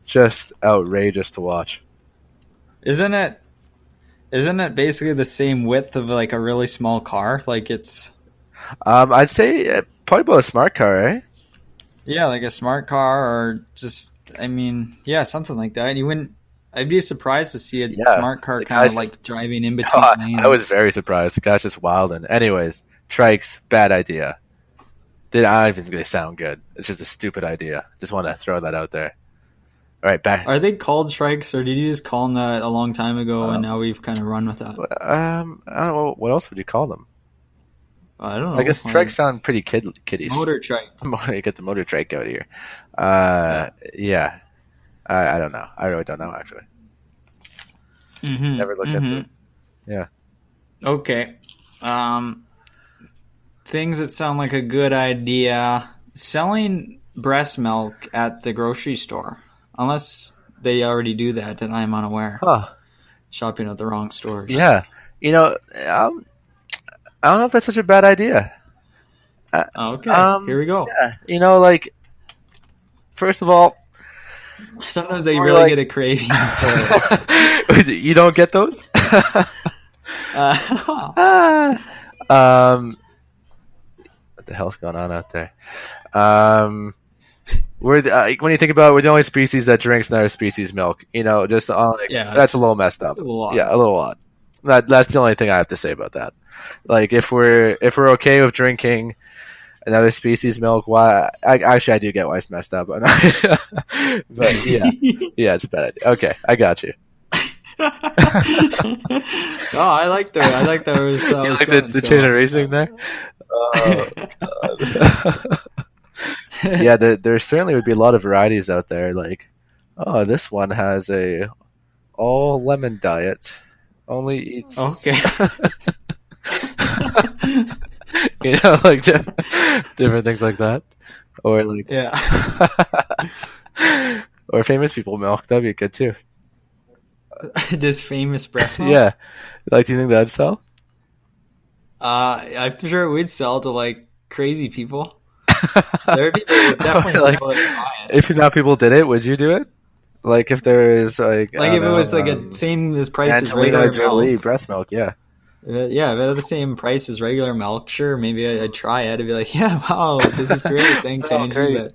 Just outrageous to watch. Isn't it basically the same width of like a really small car? Like it's I'd say probably about a smart car, eh? Yeah, like a smart car, or just something like that. I'd be surprised to see a smart car kind of like driving in between lanes. I was very surprised. The guy's just wilding. Anyways, trikes, bad idea. I don't even think they sound good. It's just a stupid idea. Just want to throw that out there. All right, back. Are they called trikes, or did you just call them that a long time ago, and now we've kind of run with that? I don't know. What else would you call them? I don't know. I guess trikes sound pretty kiddish. Motor trike. You get the motor trike out here. Yeah. I don't know. I really don't know, actually. Never looked into it. Yeah. Okay. Things that sound like a good idea. Selling breast milk at the grocery store. Unless they already do that, and I'm unaware. Huh. Shopping at the wrong stores. Yeah. You know, I don't know if that's such a bad idea. Okay. Here we go. Yeah. You know, like, first of all, sometimes they really get a craving for... You don't get those? What the hell's going on out there? When you think about it, we're the only species that drinks another species' milk. You know, just that's a little messed up. A little yeah, a little odd. That's the only thing I have to say about that. Like, if we're okay with drinking another species' milk, why? I do get why it's messed up, but yeah, it's a bad idea. Okay, I got you. I like that. You like the chain of reasoning there? Yeah, there certainly would be a lot of varieties out there. Like, this one has a all lemon diet, only eats. Okay. You know, like different things like that, or like or famous people milk. That'd be good too. Just famous breast milk. Yeah, like, do you think that'd sell? I'm sure it would sell to like crazy people. There'd be definitely like, people that would buy it. If enough people did it, would you do it? Like, if there is like if it was like a same as price as regular milk, breast milk, yeah. Yeah, if it had the same price as regular milk, sure, maybe I'd try it. I'd be like, yeah, wow, this is great. Thanks, Andrew.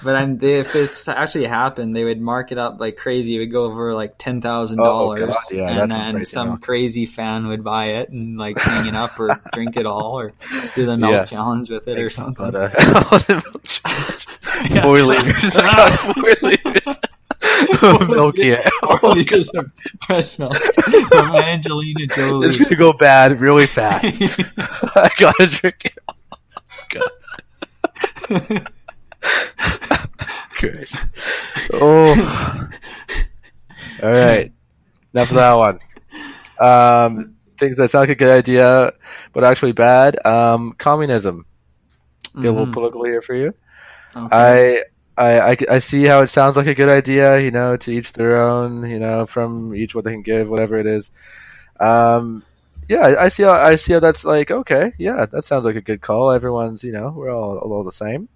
But if it's actually happened, they would mark it up like crazy. It would go for like $10,000, and then some crazy fan would buy it and like hang it up or drink it all or do the milk challenge with it or something. 4 liters. 4 liters. Milk, 4 liters of breast milk from Angelina Jolie. It's gonna go bad really fast. I gotta drink it all. god. Christ. Oh. All right. Enough of that one. Things that sound like a good idea, but actually bad. Communism. Get a little political here for you. Okay. I see how it sounds like a good idea. To each their own. From each what they can give, whatever it is. Yeah, I see how that's like. Okay, yeah, that sounds like a good call. Everyone's, we're all the same.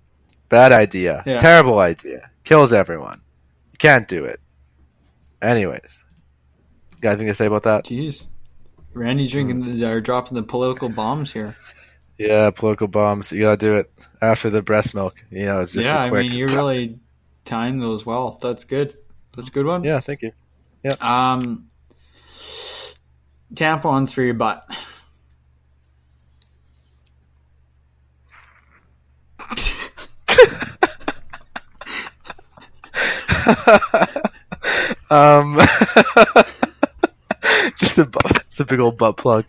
Bad idea. Yeah. Terrible idea. Kills everyone. You can't do it. Anyways, got anything to say about that? Jeez, Randy dropping the political bombs here. Yeah, political bombs. You gotta do it after the breast milk. It's just yeah. a quick. I mean, you really timed those well. That's good. That's a good one. Yeah, thank you. Yeah. Tampons for your butt. Just it's a big old butt plug.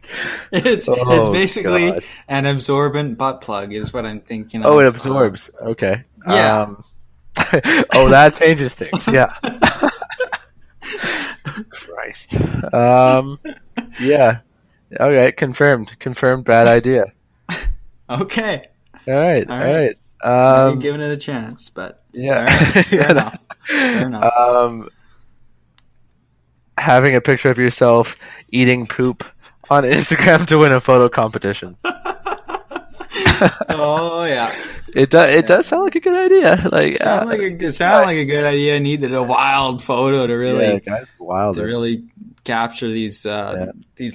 It's basically an absorbent butt plug, is what I'm thinking of. Oh, it absorbs. Okay. Yeah. That changes things. Yeah. Christ. Yeah. Okay. Confirmed. Bad idea. Okay. All right. Maybe giving it a chance, but yeah. Right. Fair enough. Having a picture of yourself eating poop on Instagram to win a photo competition. Oh yeah. It does sound like a good idea. It sounded like a good idea. Needed a wild photo to really really capture these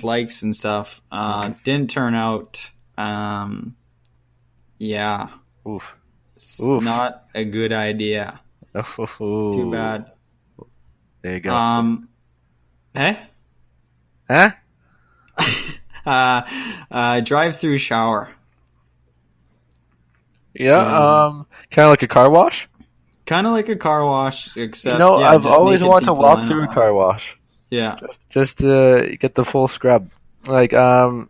likes and stuff. Didn't turn out. Yeah. Oof. Not a good idea. Ooh. Too bad. There you go. Hey? Huh? Drive-through shower. Yeah, kind of like a car wash. Kind of like a car wash, except I've always wanted to walk through a car wash. Yeah, just to get the full scrub. Like, yeah,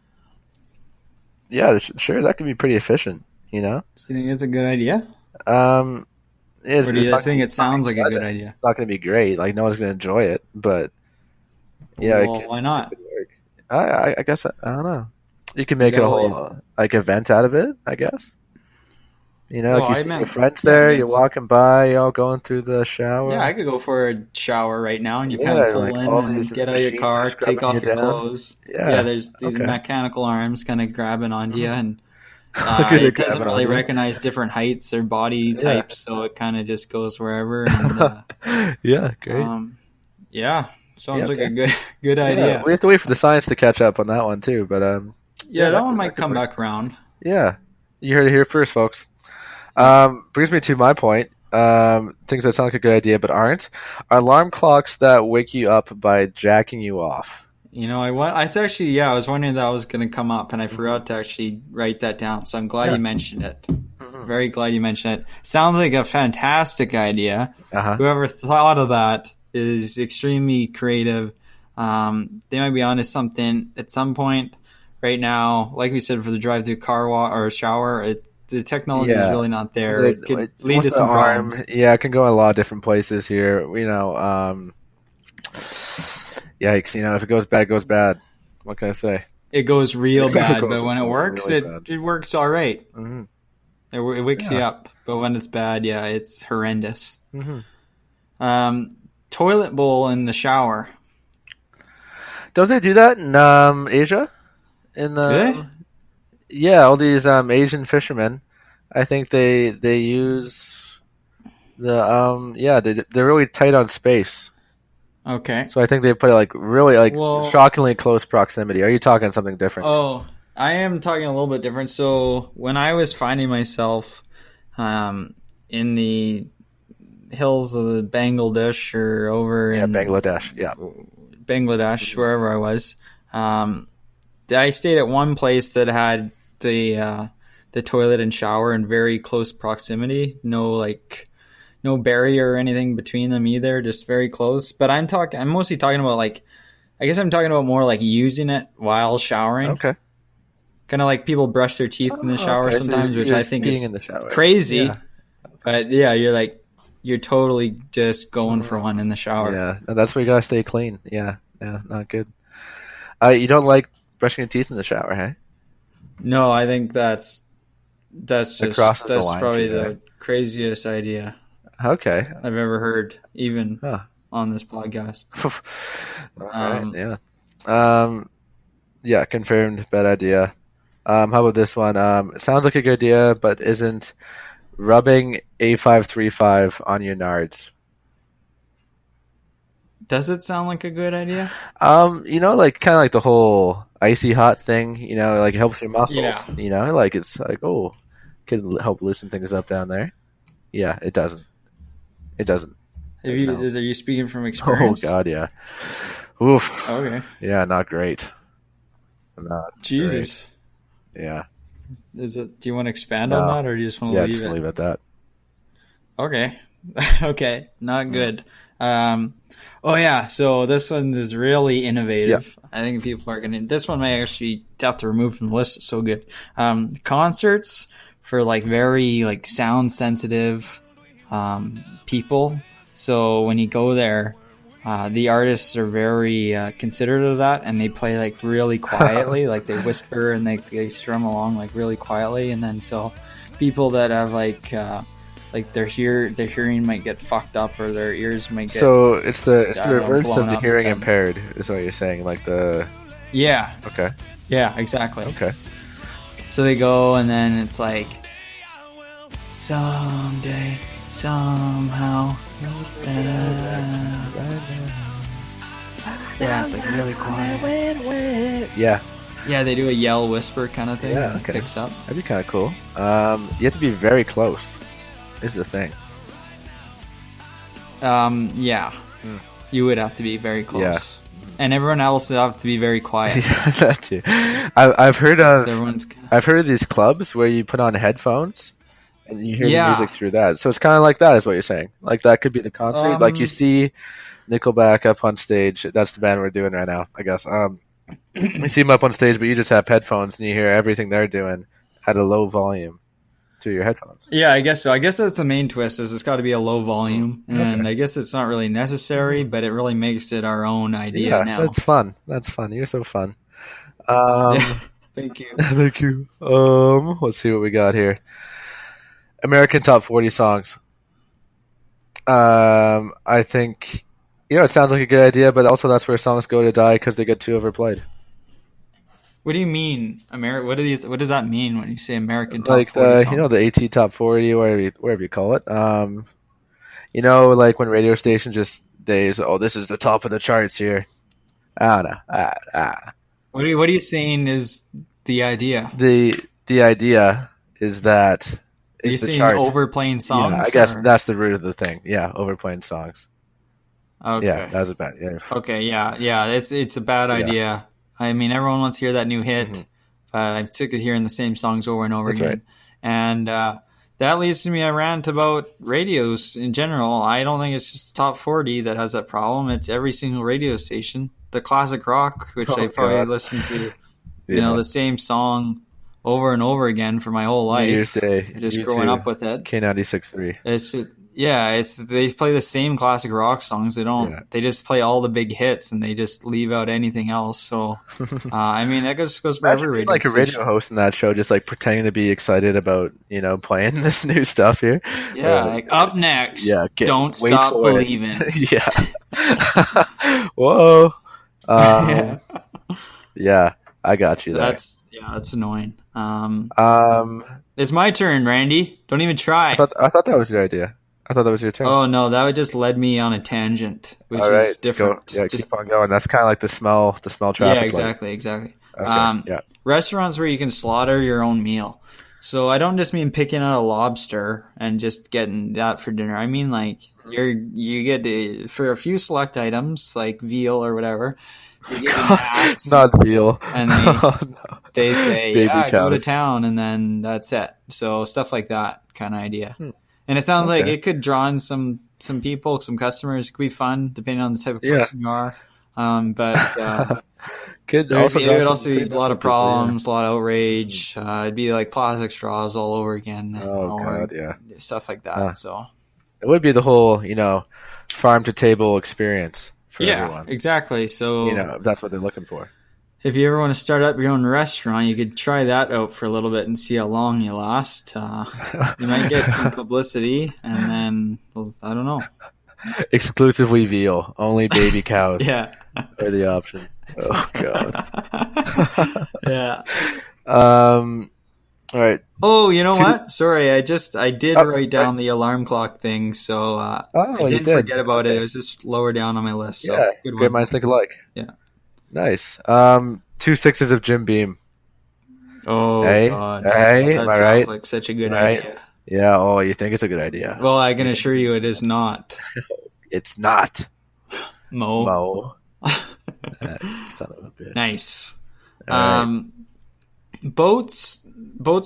sure, that could be pretty efficient. So you think it's a good idea? Or do you think it sounds like a good idea? It's not going to be great. Like, no one's going to enjoy it, but yeah, why not? I guess I don't know. You can make a whole event out of it, I guess. You see your friends there, you're walking by, you're all going through the shower. Yeah, I could go for a shower right now, and you kind of pull in and get out of your car, take off your clothes. Yeah, there's these mechanical arms kind of grabbing onto you, and it doesn't really recognize different heights or body types, so it kind of just goes wherever. And, yeah, great. Sounds like a good idea. We have to wait for the science to catch up on that one too, but that one might come back around. Yeah, you heard it here first, folks. Brings me to my point. Things that sound like a good idea but aren't. Alarm clocks that wake you up by jacking you off. I was wondering that was going to come up, and I forgot to actually write that down. So I'm glad you mentioned it. Mm-hmm. Very glad you mentioned it. Sounds like a fantastic idea. Whoever thought of that is extremely creative. They might be onto something at some point. Right now, like we said, for the drive-through car wash or shower, the technology is really not there. It could lead to some problems. Yeah, it can go in a lot of different places here. Yikes! If it goes bad, it goes bad. What can I say? It goes real bad, but when it works, it works all right. Mm-hmm. It wakes you up, but when it's bad, it's horrendous. Mm-hmm. Toilet bowl in the shower. Don't they do that in Asia? All these Asian fishermen, I think they use the they're really tight on space. Okay. So I think they put it really shockingly close proximity. Are you talking something different? Oh, I am talking a little bit different. So when I was finding myself in the hills of the Bangladesh or over in Bangladesh, wherever I was, I stayed at one place that had the toilet and shower in very close proximity. No barrier or anything between them either, just very close. But I'm mostly talking about I'm talking about more like using it while showering. Okay. Kind of like people brush their teeth in the shower okay, sometimes, which I think is in the shower. crazy. Yeah. But yeah, you're totally just going for one in the shower. Yeah, and that's where you gotta stay clean. Yeah, not good. You don't like brushing your teeth in the shower, hey? No, I think that's probably the craziest idea Okay. I've ever heard, even on this podcast. Right, yeah. Yeah, confirmed. Bad idea. How about this one? It sounds like a good idea, but isn't rubbing A535 on your nards. Does it sound like a good idea? Like kind of like the whole icy hot thing. Like it helps your muscles. Yeah. Like it's like could help loosen things up down there. Yeah, it doesn't. It doesn't. Are you speaking from experience? Oh God, yeah. Oof. Okay. Yeah, not great. Not Jesus. Great. Yeah. Do you want to expand on that, or do you just want to leave it? Yeah, just leave it at that. Okay. Okay. Not good. Oh yeah. So this one is really innovative. Yeah. I think people are gonna. This one may actually have to remove from the list. It's so good. Concerts for like very like sound sensitive people. So when you go there, the artists are very considerate of that, and they play like really quietly, like they whisper and they strum along like really quietly, and then so people that have like their hearing might get fucked up, or their ears might get. So it's the reverse of the hearing impaired, is what you're saying, like the. Yeah. Okay. Yeah, exactly. Okay. So they go, and then it's like, someday, somehow. Yeah, it's like really quiet. Yeah. Yeah, they do a yell whisper kind of thing. Yeah, okay. Picks up. That'd be kind of cool. You have to be very close. Is the thing. Yeah. You would have to be very close. Yeah. And everyone else would have to be very quiet. Yeah, that too. I've heard of. So I've heard of these clubs where you put on headphones. And you hear the music through that. So it's kind of like that is what you're saying. Like that could be the concert. Like you see Nickelback up on stage. That's the band we're doing right now, I guess. You see them up on stage, but you just have headphones and you hear everything they're doing at a low volume through your headphones. Yeah, I guess so. I guess that's the main twist is it's got to be a low volume. And I guess it's not really necessary, but it really makes it our own idea now. That's fun. That's fun. You're so fun. Thank you. Thank you. Let's see what we got here. American Top 40 songs. I think, it sounds like a good idea, but also that's where songs go to die because they get too overplayed. What do you mean, What does that mean when you say American Top 40 songs? The AT Top 40, whatever you call it. Like when radio stations just this is the top of the charts here. I don't know. What are you saying is the idea? The idea is that. You're saying overplaying songs? Yeah, I guess that's the root of the thing. Yeah, overplaying songs. Okay. Yeah, that was a bad. Yeah. Okay, yeah. It's a bad idea. I mean, everyone wants to hear that new hit, but I'm sick of hearing the same songs over and over again. Right. And that leads to me a rant about radios in general. I don't think it's just the top 40 that has that problem. It's every single radio station. The classic rock, which I probably listen to, the same song over and over again for my whole life. New Year's Day. Just growing up with it. K96.3. It's just, they play the same classic rock songs. They don't. They just play all the big hits and they just leave out anything else. So, I mean, that just goes for every radio. Like a radio host in that show, just like pretending to be excited about playing this new stuff here. Yeah, like up next. Yeah, don't stop believing. Yeah. Whoa. Yeah, I got you there. That's annoying. It's my turn, Randy. Don't even try. I thought that was your idea. I thought that was your turn. Oh no, that would just led me on a tangent, which is different. Keep on going. That's kind of like the smell traffic. Yeah, exactly. Okay, restaurants where you can slaughter your own meal. So I don't just mean picking out a lobster and just getting that for dinner. I mean like you get for a few select items like veal or whatever. Not veal. And they say, go to town, and then that's it. So stuff like that kind of idea. And it sounds like it could draw in some people, some customers. It could be fun, depending on the type of person you are. But Could It also would drive some also be a pretty lot of desperate people, yeah. problems, a lot of outrage. It'd be like plastic straws all over again, Oh or god, yeah. stuff like Uh, that. So it would be the whole, farm to table experience for yeah, everyone. exactly. So If that's what they're looking for. if you ever want to start up your own restaurant, you could try that out for a little bit and see how long you last. You might get some publicity, and then, well, I don't know. Exclusively veal, only baby cows Yeah. are the option. Oh god. Yeah. All right. Oh, you know Two. what? Sorry, I did Oh, write down the alarm clock thing, so I you didn't did. forget about it. Okay. It was just lower down on my list. So Yeah. good Great one. minds think alike. Yeah. Nice. 2 sixes of Jim Beam. Oh Hey, God, hey, that am I sounds right? like such a good Right? idea. Yeah. Oh, you think it's a good idea? Well, I can assure you, it is not. It's not. Mo. Mo. That son of a bitch. Nice. All right. Boats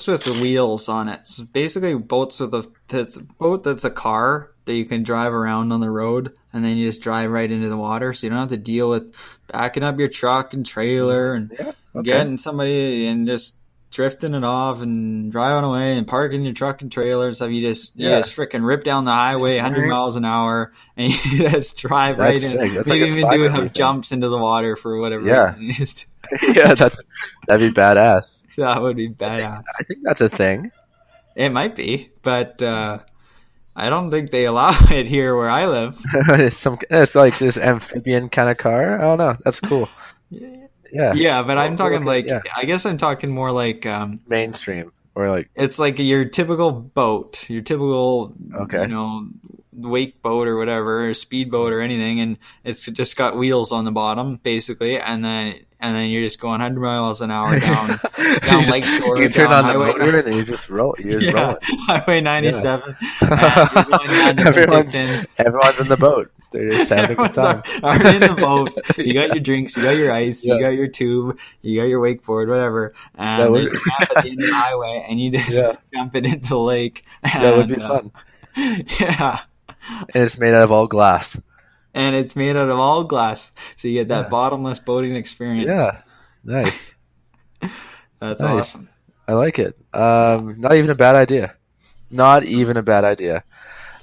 with wheels on it. So basically, boats with a boat that's a car that you can drive around on the road, and then you just drive right into the water, so you don't have to deal with backing up your truck and trailer and Yeah. Okay. getting somebody and just drifting it off and driving away and parking your truck and trailer and stuff. You just freaking rip down the highway 100 miles an hour and you just drive right in. Sick. That's Maybe like a even Spider-Man have thing. jumps into the water for whatever Yeah. reason. You just, Yeah, that'd be badass. that would be badass. I think that's a thing. It might be, but I don't think they allow it here where I live. It's like this amphibian kind of car. I don't know. That's cool. Yeah. Yeah, but I'm talking okay, like, yeah. I guess I'm talking more like, Mainstream or like it's like your typical boat, your typical, Okay. wake boat or whatever, or speedboat or anything, and it's just got wheels on the bottom, basically, and then you're just going 100 miles an hour down Lakeshore, you turn down on the Highway, motor and you just roll. You're just rolling. Highway 97, and you're going down to Penticton. Everyone's in the boat. They're just having a good Everyone's time. already in the boat. You got your drinks, you got your ice, Yeah. you got your tube, you got your wakeboard, whatever. And there's a ramp at the end of the highway, and you just jump it into the lake. And, That would be fun. Yeah. And it's made out of all glass. And it's made out of all glass, so you get that bottomless boating experience. Yeah. Nice. That's Nice. awesome. I like it. Not even a bad idea. Not even a bad idea.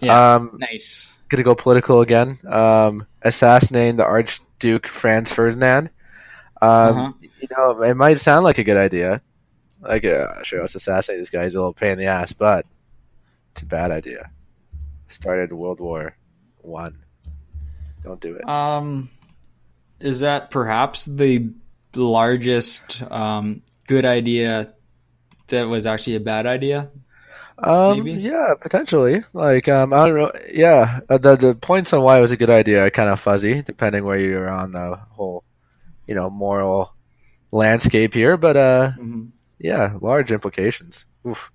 Yeah, nice. Gonna go political again. Assassinating the Archduke Franz Ferdinand. It might sound like a good idea. Like, sure, let's assassinate this guy. He's a little pain in the ass, but it's a bad idea. Started World War One. Don't do it. Is that perhaps the largest good idea that was actually a bad idea? Maybe? Yeah, potentially. Like, I don't know. Yeah, the points on why it was a good idea are kind of fuzzy, depending where you're on the whole, moral landscape here. But yeah, large implications. Oof.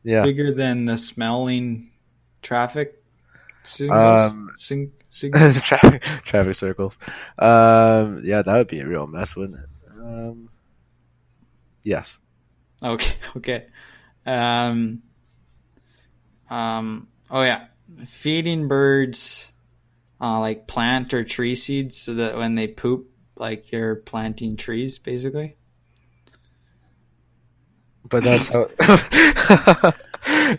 Yeah. Bigger than the smelling traffic signals. Traffic circles. Yeah, that would be a real mess, wouldn't it? Yes. Okay. Oh yeah, feeding birds like plant or tree seeds so that when they poop, like you're planting trees, basically. But that's how.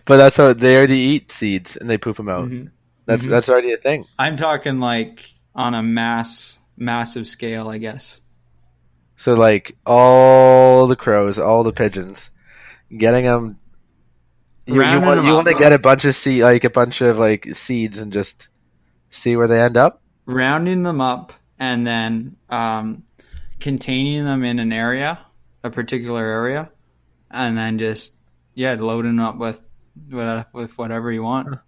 But that's how they already eat seeds and they poop them out. Mm-hmm. That's already a thing. I'm talking like on a massive scale, I guess. So like all the crows, all the pigeons, getting them. You want to get a bunch of seeds and just see where they end up. Rounding them up and then containing them in an area, a particular area, and then just loading up with whatever you want.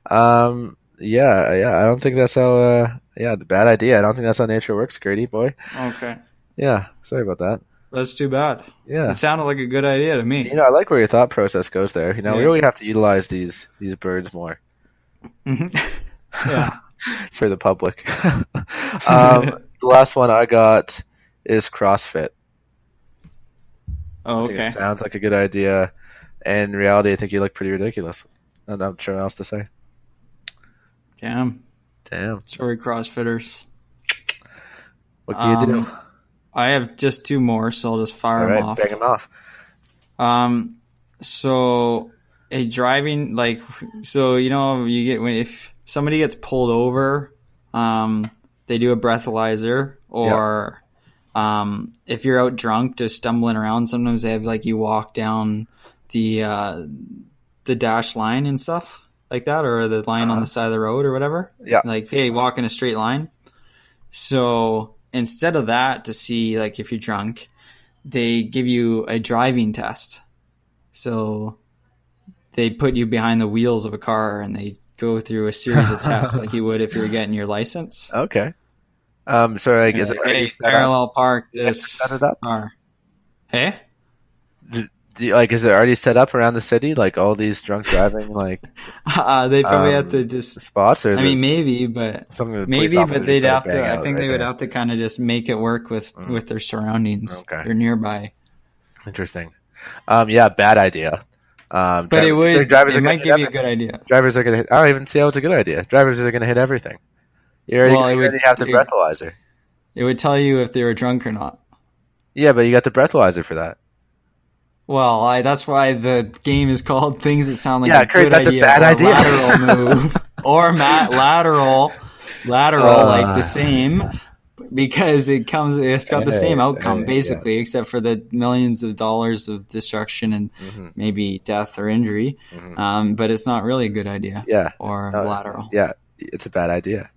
Yeah. I don't think that's how. The bad idea. I don't think that's how nature works, Grady boy. Okay. Yeah, sorry about that. That's too bad. Yeah. It sounded like a good idea to me. I like where your thought process goes there. We really have to utilize these birds more. Yeah. For the public. The last one I got is CrossFit. Oh, I think okay. it sounds like a good idea. In reality, I think you look pretty ridiculous. I'm not sure what else to say. Damn. Damn. Sorry, CrossFitters. What can you do? I have just 2 more, so I'll just fire All them right, off. bang them off. So a driving, like, so, you know, you get, if somebody gets pulled over, they do a breathalyzer, or if you're out drunk, just stumbling around, sometimes they have, like, you walk down the dash line and stuff like that, or the line on the side of the road or whatever. Yeah. Like, hey, walk in a straight line. So instead of that, to see, like, if you're drunk, they give you a driving test. So they put you behind the wheels of a car and they go through a series of tests like you would if you were getting your license. Okay. So like, is it already set parallel up? park this Set it up? car? Hey? Like, is it already set up around the city? Like all these drunk driving, like They probably have to just spots, or is maybe, but they'd have to. I think they would have to kind of just make it work with their surroundings. Okay. They're nearby. Interesting. Yeah, bad idea. But it might give you a good idea. Drivers are gonna hit. I don't even see how it's a good idea. Drivers are gonna hit everything. You already have the breathalyzer. It would tell you if they were drunk or not. Yeah, but you got the breathalyzer for that. Well, that's why the game is called Things That Sound Like a Kurt, Good that's Idea. A bad idea. Lateral move. Or lateral, like the same, because it's got the same outcome, basically, except for the millions of dollars of destruction and maybe death or injury. But it's not really a good idea. Yeah. Or lateral. Yeah, it's a bad idea.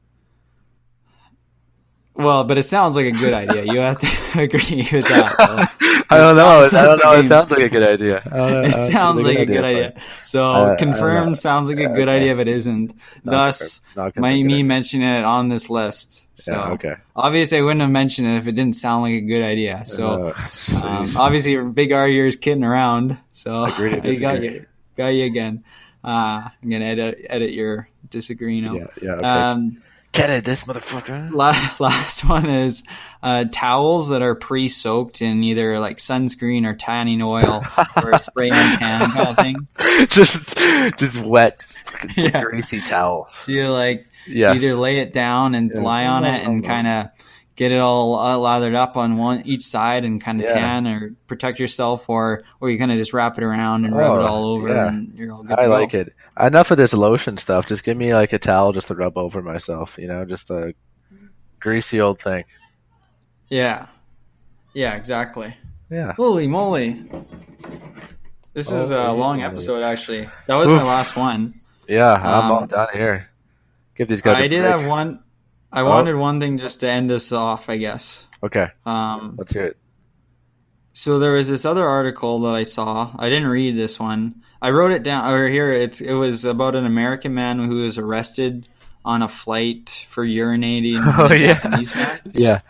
Well, but it sounds like a good idea. You have to agree with that. I don't know. It sounds like a good idea. It sounds like a good idea. So confirmed sounds like a good idea, but isn't. Thus, me mentioning it on this list. So obviously, I wouldn't have mentioned it if it didn't sound like a good idea. So obviously, big arguer is kidding around. So I got you again. I'm gonna edit your disagreeing out. Yeah. Okay. Get it, this motherfucker. Last one is towels that are pre-soaked in either like sunscreen or tanning oil or a spray on tan kind of thing. just wet, greasy towels. So you either lay it down and lie on it and kind of get it all lathered up on each side and kind of tan or protect yourself, or you kind of just wrap it around and rub it all over and you're all good to go. I like it. Enough of this lotion stuff. Just give me like a towel just to rub over myself, just a greasy old thing. Yeah, exactly. Yeah. Holy moly. This is a long episode, actually. That was my last one. Yeah, I'm all done here. Give these guys a break. have one. I wanted one thing just to end us off, I guess. Okay. Let's hear it. So there was this other article that I saw. I didn't read this one. I wrote it down over here. It was about an American man who was arrested on a flight for urinating on a Japanese man. Yeah.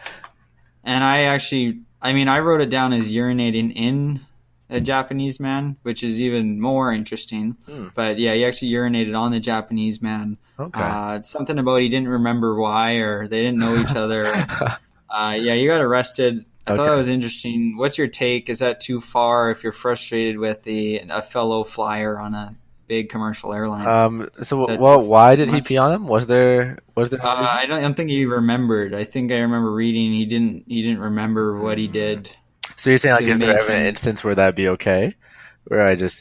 And I wrote it down as urinating in a Japanese man, which is even more interesting. But yeah, he actually urinated on the Japanese man. Okay. Something about he didn't remember why, or they didn't know each other. He got arrested. I thought that was interesting. What's your take? Is that too far if you're frustrated with a fellow flyer on a big commercial airline? Why did he pee on him? Was there? I don't think he remembered. I think I remember reading he didn't remember what he did. So you're saying, like, is there ever an instance where that'd be okay? Where I just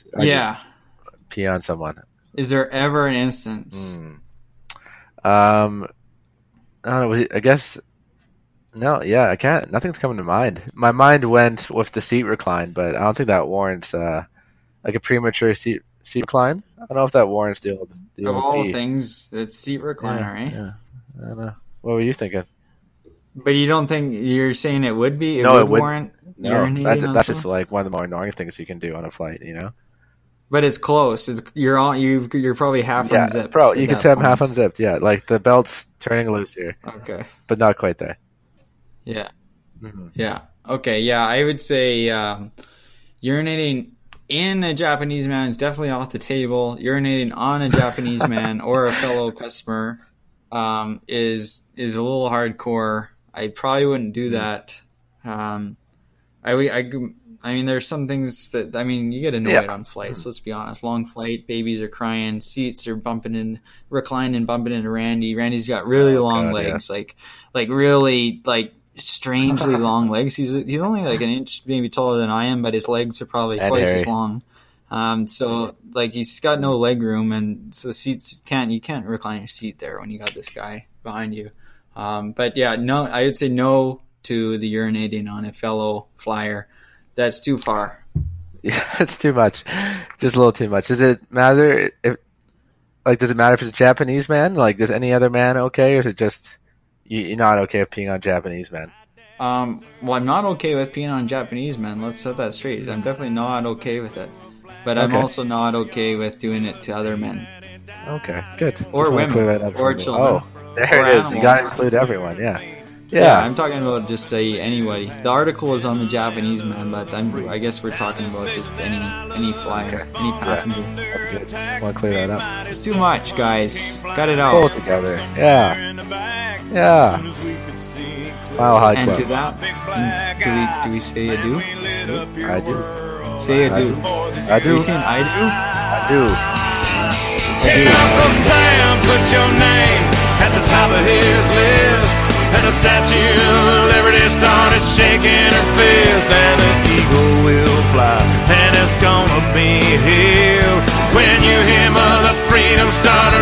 pee on someone? Is there ever an instance? I don't know. I guess. No, I can't. Nothing's coming to mind. My mind went with the seat recline, but I don't think that warrants like a premature seat recline. I don't know if that warrants the old. Of all things, it's seat recliner, right? Yeah, I don't know. What were you thinking? But you don't think you're saying it would be? It would warrant urinating on that's just like one of the more annoying things you can do on a flight, But it's close. You're probably half unzipped. Bro, you can say I'm half unzipped. Yeah, like the belt's turning loose here. Okay, but not quite there. Yeah. Yeah. Okay. Yeah, I would say urinating in a Japanese man is definitely off the table. Urinating on a Japanese man or a fellow customer is a little hardcore. I probably wouldn't do that. I mean, there's some things that, you get annoyed on flights. Let's be honest. Long flight, babies are crying, seats are reclining, bumping into Randy. Randy's got really long legs, like really, like strangely long legs. He's only like an inch maybe taller than I am, but his legs are probably And twice hairy. as long. So like he's got no leg room, and so seats you can't recline your seat there when you got this guy behind you. But yeah, no, I would say no to the urinating on a fellow flyer. That's too far. Yeah, it's too much. Just a little too much. Does it matter if does it matter if it's a Japanese man? Like, does any other man okay, or is it just you're not okay with peeing on Japanese men? Well, I'm not okay with peeing on Japanese men. Let's set that straight. I'm definitely not okay with it. But I'm Okay. also not okay with doing it to other men. Okay, good. Or Just wanna women. clear that up Or for me. children. Oh, there Or it is. You got to animals. include everyone. Yeah. Yeah, Yeah. I'm talking about just anybody. The article was on the Japanese man, but I guess we're talking about just any flyer, any passenger. That's good. Just want to clear that up. It's too much, guys. Cut it Pull out. it together. Yeah. Yeah. Mile High And to Club. that, do we say adieu? I do. Say adieu. I Are do. you saying I do? I do. Hey, Uncle Sam, put your name at the top of his list. And the Statue of Liberty started shaking her fist. And an eagle will fly, and it's gonna be here when you hear Mother Freedom start